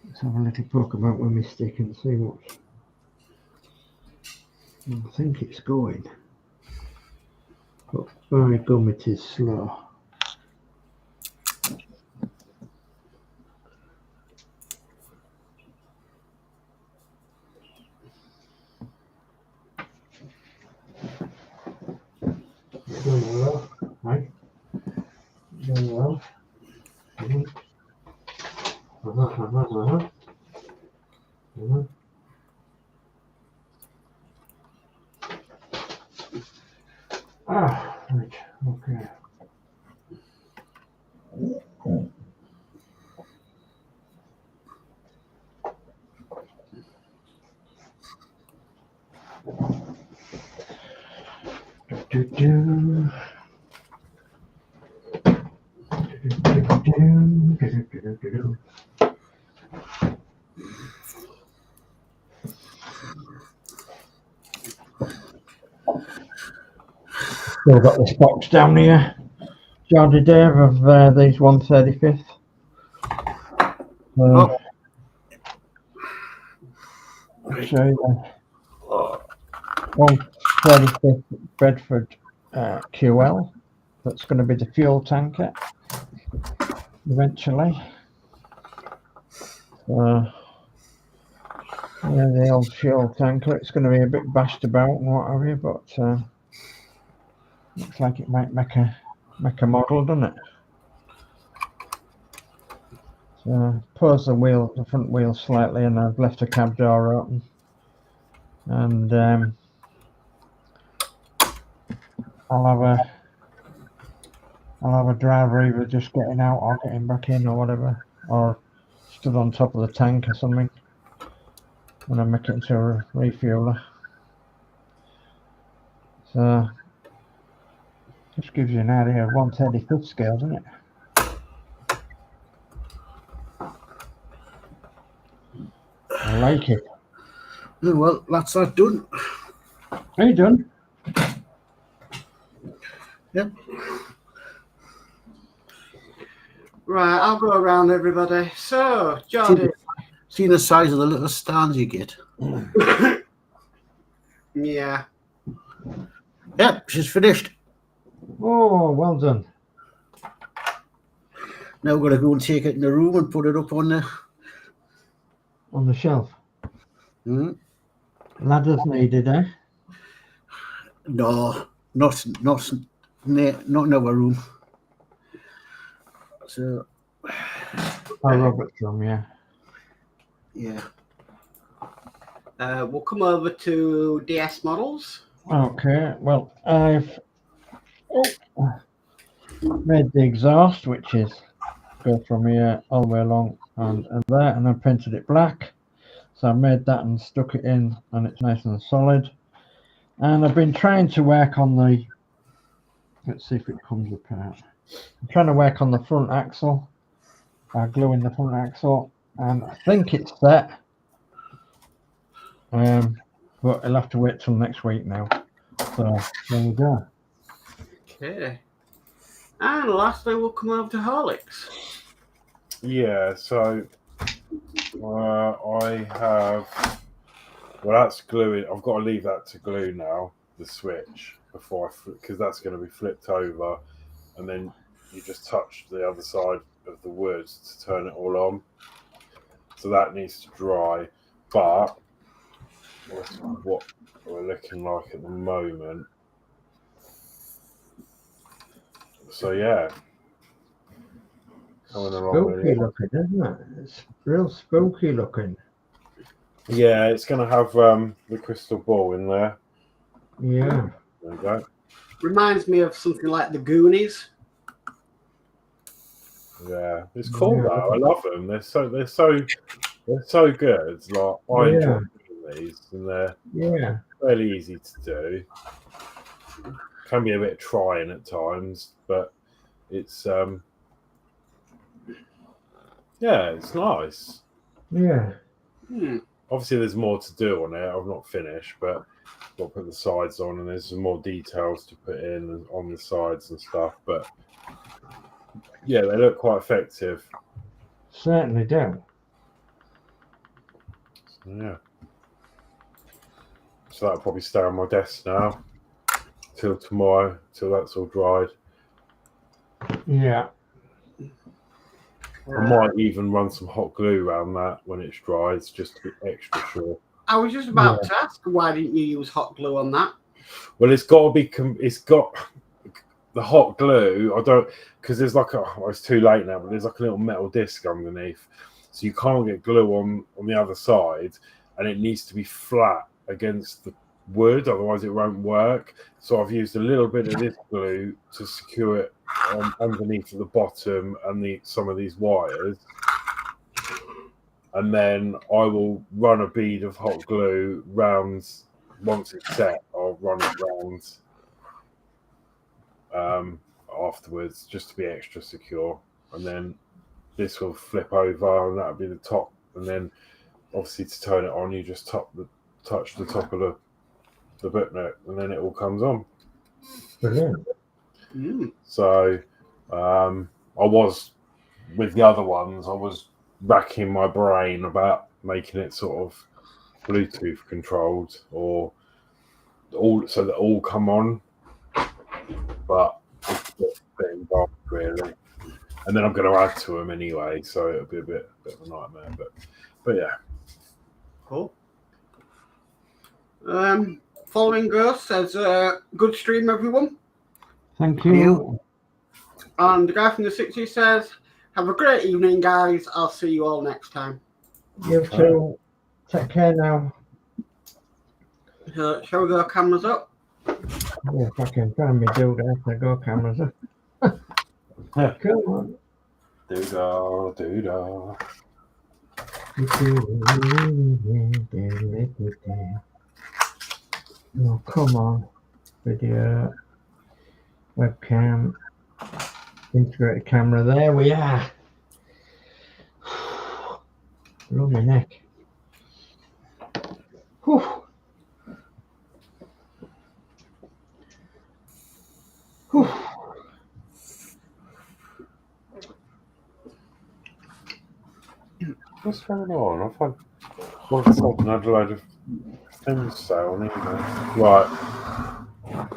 Let's have a little poke about with my stick and see what. I think it's going. But by gum, it is slow. Doing well, right? Doing well. Ah, right, okay. Still got this box down here, Geordie Dave, of these 135th. I'll show you the 135th Bedford QL. That's going to be the fuel tanker eventually. Yeah, the old fuel tanker. It's going to be a bit bashed about and what have you, but looks like it might make a model, doesn't it? So pose the front wheel slightly, and I've left the cab door open. And I'll have a driver either just getting out or getting back in or whatever, or stood on top of the tank or something when I make it into a refueler. So just gives you an idea of 135th scale, doesn't it? I like it. Well, that's that done. Are you done? Yep. Right, I'll go around everybody. So, Geordie. See the size of the little stands you get. Yeah. Yep, she's finished. Oh, well done. Now we're gonna go and take it in the room and put it up on the. On the shelf. Hmm? Ladders needed, eh? No, not in our room. So. Oh, Robert's room, yeah. Yeah. We'll come over to DS Models. Okay, well, I've made the exhaust, which is go from here all the way along and there, and I painted it black. So I made that and stuck it in, and it's nice and solid. And I've been trying to work on the, let's see if it comes apart. I'm trying to work on the front axle, gluing the front axle, and I think it's set. But I'll have to wait till next week now. So there we go. Okay. And lastly, we'll come over to Horlixs. Yeah, so I have. Well, that's gluing. I've got to leave that to glue now, the switch, before because that's going to be flipped over, and then you just touch the other side of the wood to turn it all on. So that needs to dry, but what we're looking like at the moment. So yeah, coming along. Spooky looking, isn't it? It's real spooky looking. Yeah, it's going to have the crystal ball in there. Yeah. There we go. Reminds me of something like the Goonies. Yeah, it's cool Yeah. though. I love them. They're so good. Like I enjoy doing these, and they're fairly easy to do. Can be a bit trying at times, but it's it's nice. Yeah. Obviously, there's more to do on it. I've not finished, but I've got to put the sides on, and there's some more details to put in on the sides and stuff. But yeah, they look quite effective. Certainly do. So, yeah. So that'll probably stay on my desk now till tomorrow, till that's all dried. Yeah. I might even run some hot glue around that when it's dry, it's just to be extra sure. I was just about to ask, why didn't you use hot glue on that? Well, it's got to be. It's got the hot glue. I don't because there's like it's too late now, but there's like a little metal disc underneath, so you can't get glue on the other side, and it needs to be flat against the wood, otherwise it won't work. So I've used a little bit of this glue to secure it underneath at the bottom and some of these wires, and then I will run a bead of hot glue round. Once it's set, I'll run it round afterwards just to be extra secure, and then this will flip over and that'll be the top, and then obviously to turn it on you just touch the top of the booknet, and then it all comes on. Brilliant. So I was with the other ones, I was racking my brain about making it sort of Bluetooth controlled or all so that all come on, but it's a bit involved really. And then I'm going to add to them anyway, so it'll be a bit of a nightmare. But yeah, cool. Following Ghost says, good stream, everyone. Thank you. And the guy from the 60s says, have a great evening, guys. I'll see you all next time. You too. Take care now. Shall we go cameras up? Yeah, if I can find me do that, I go cameras up. Come on. Doodah. Oh, come on. Video. Webcam. Integrated camera. There we are. Rub my neck. Whew. Whew. What's going on? I've had all of a sudden I had a load of things to say on email. Right.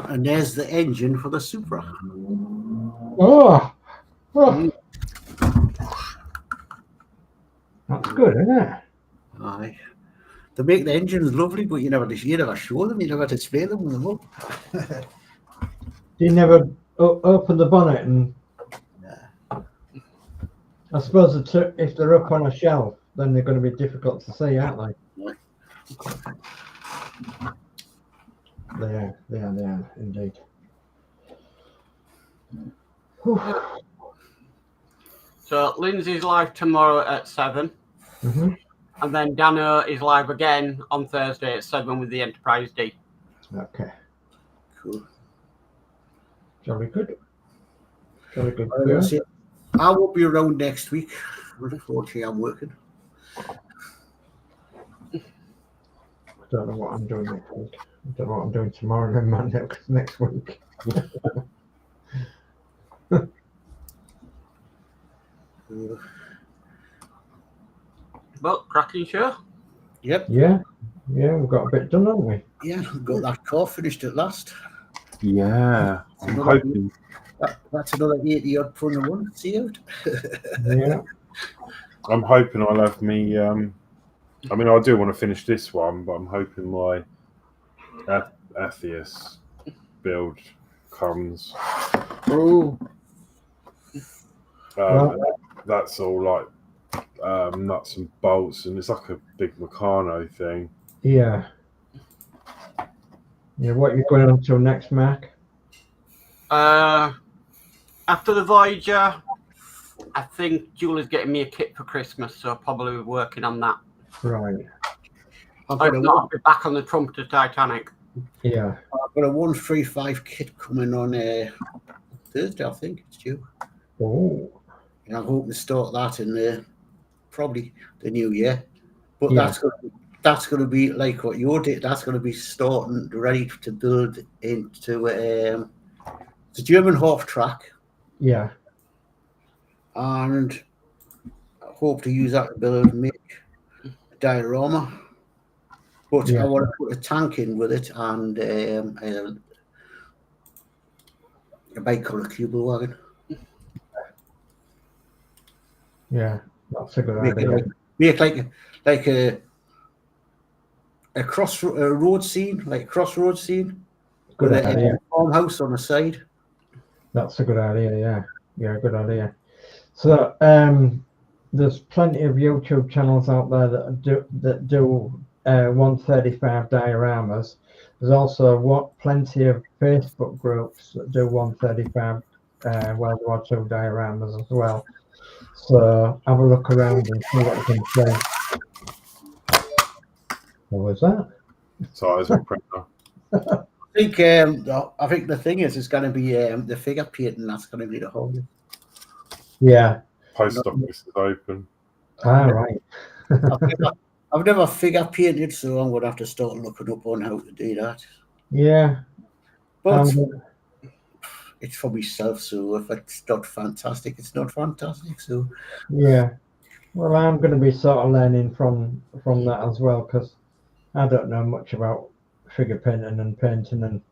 And there's the engine for the Supra. Oh, that's good, isn't it? Aye. They make the engines lovely, but you never show them, you never display them when they're up. You never open the bonnet, and I suppose if they're up on a shelf, then they're going to be difficult to see, aren't they? They are indeed. So Lindsey's live tomorrow at 7. Mm-hmm. And then Danno is live again on Thursday at 7 with the Enterprise D. Okay. Cool. Jolly good. Jolly good. I won't be around next week. Unfortunately, I'm working. I don't know what I'm doing next week. I don't know what I'm doing tomorrow and Monday next week. Well, cracking show. Yep. Yeah, we've got a bit done, haven't we? Yeah, got that car finished at last. Yeah. I'm hoping. That's another 80 odd fun of one. See out. Yeah. I'm hoping I'll have me. I mean, I do want to finish this one, but I'm hoping my Atheist build comes. Oh. That's all like nuts and bolts, and it's like a big Meccano thing. Yeah. Yeah. What are you going on till next, Mac? After the Voyager, I think Julie's getting me a kit for Christmas, so I'll probably be working on that. Right. I'll be back on the Trumpeter Titanic. Yeah. I've got a 135 kit coming on Thursday, I think it's due. Oh. And I'm hoping to start that in probably the new year. But Yeah. that's going to be like what you did. That's going to be starting ready to build into the German half track. Yeah. And I hope to use that to build and make a diorama. But I want to put a tank in with it and a bike called a Cubal wagon. Yeah, that's a good idea. Make like a crossroad scene, like crossroad scene. Good with idea. a farmhouse on the side. That's a good idea. Yeah. Yeah, good idea. So there's plenty of YouTube channels out there that do 135 dioramas. There's also plenty of Facebook groups that do 135 World War II dioramas as well. So have a look around and see what you can say. What was that? Size of printer. I think the thing is, it's going to be the figure painting. That's going to be the whole. Yeah. Post office is open. Right. I've never figure painted, so I'm going to have to start looking up on how to do that. Yeah. But it's for myself, so if it's not fantastic, it's not fantastic. So yeah. Well, I'm going to be sort of learning from that as well, because I don't know much about figure painting and painting and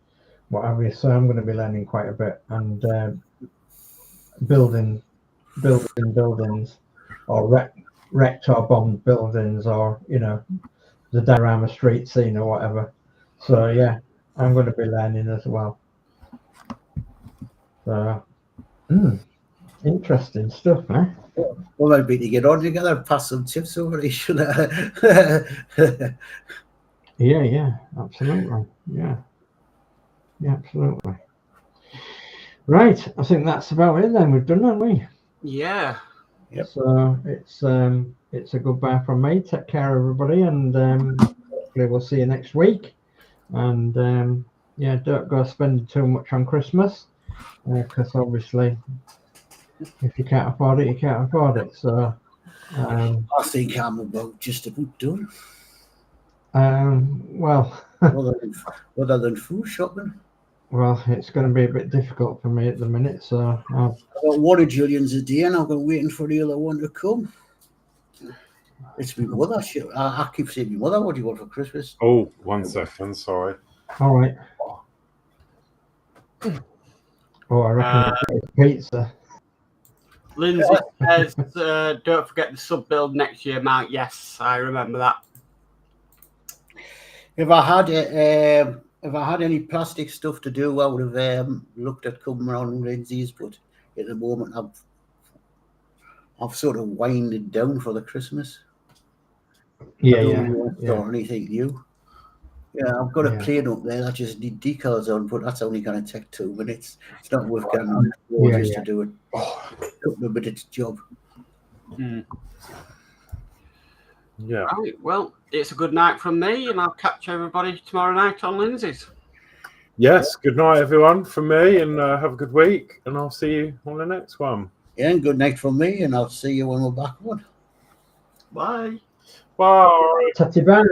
what have you. So I'm going to be learning quite a bit and building buildings or wrecked or bombed buildings, or the diorama street scene or whatever. So yeah, I'm going to be learning as well. So interesting stuff, eh? Well, I'd be to get on together, pass some tips over each other. Yeah, absolutely. Yeah, absolutely. Right, I think that's about it then. We've done, haven't we? Yeah. Yep. So it's a goodbye from me. Take care, everybody, and hopefully we'll see you next week. And don't go spending too much on Christmas, because obviously, if you can't afford it, you can't afford it. So I think I'm about just about done. Well, other than food shopping. Well, it's going to be a bit difficult for me at the minute, so I got one of Gillian's a day, and I've been waiting for the other one to come. It's my mother. I keep saying my mother, what do you want for Christmas? Oh, 1 second, sorry. All right. Oh, I reckon it's pizza. Lindsay says, don't forget the sub build next year, Mark. Yes, I remember that. If I had any plastic stuff to do, I would have looked at coming around Lindsay's, but at the moment I've sort of winded down for the Christmas. Yeah, I yeah, don't want to yeah. start anything new. Yeah, I've got a Yeah. plane up there. I just need decals on, but that's only going to take 2 minutes. It's not worth getting Yeah, just yeah. to do it. Couple of minutes job. Yeah. Right, well, it's a good night from me, and I'll catch everybody tomorrow night on Lindsay's. Yes, good night, everyone, from me, and have a good week, and I'll see you on the next one. Yeah, and good night from me, and I'll see you when we're back on. Bye. Bye. Tatty bye.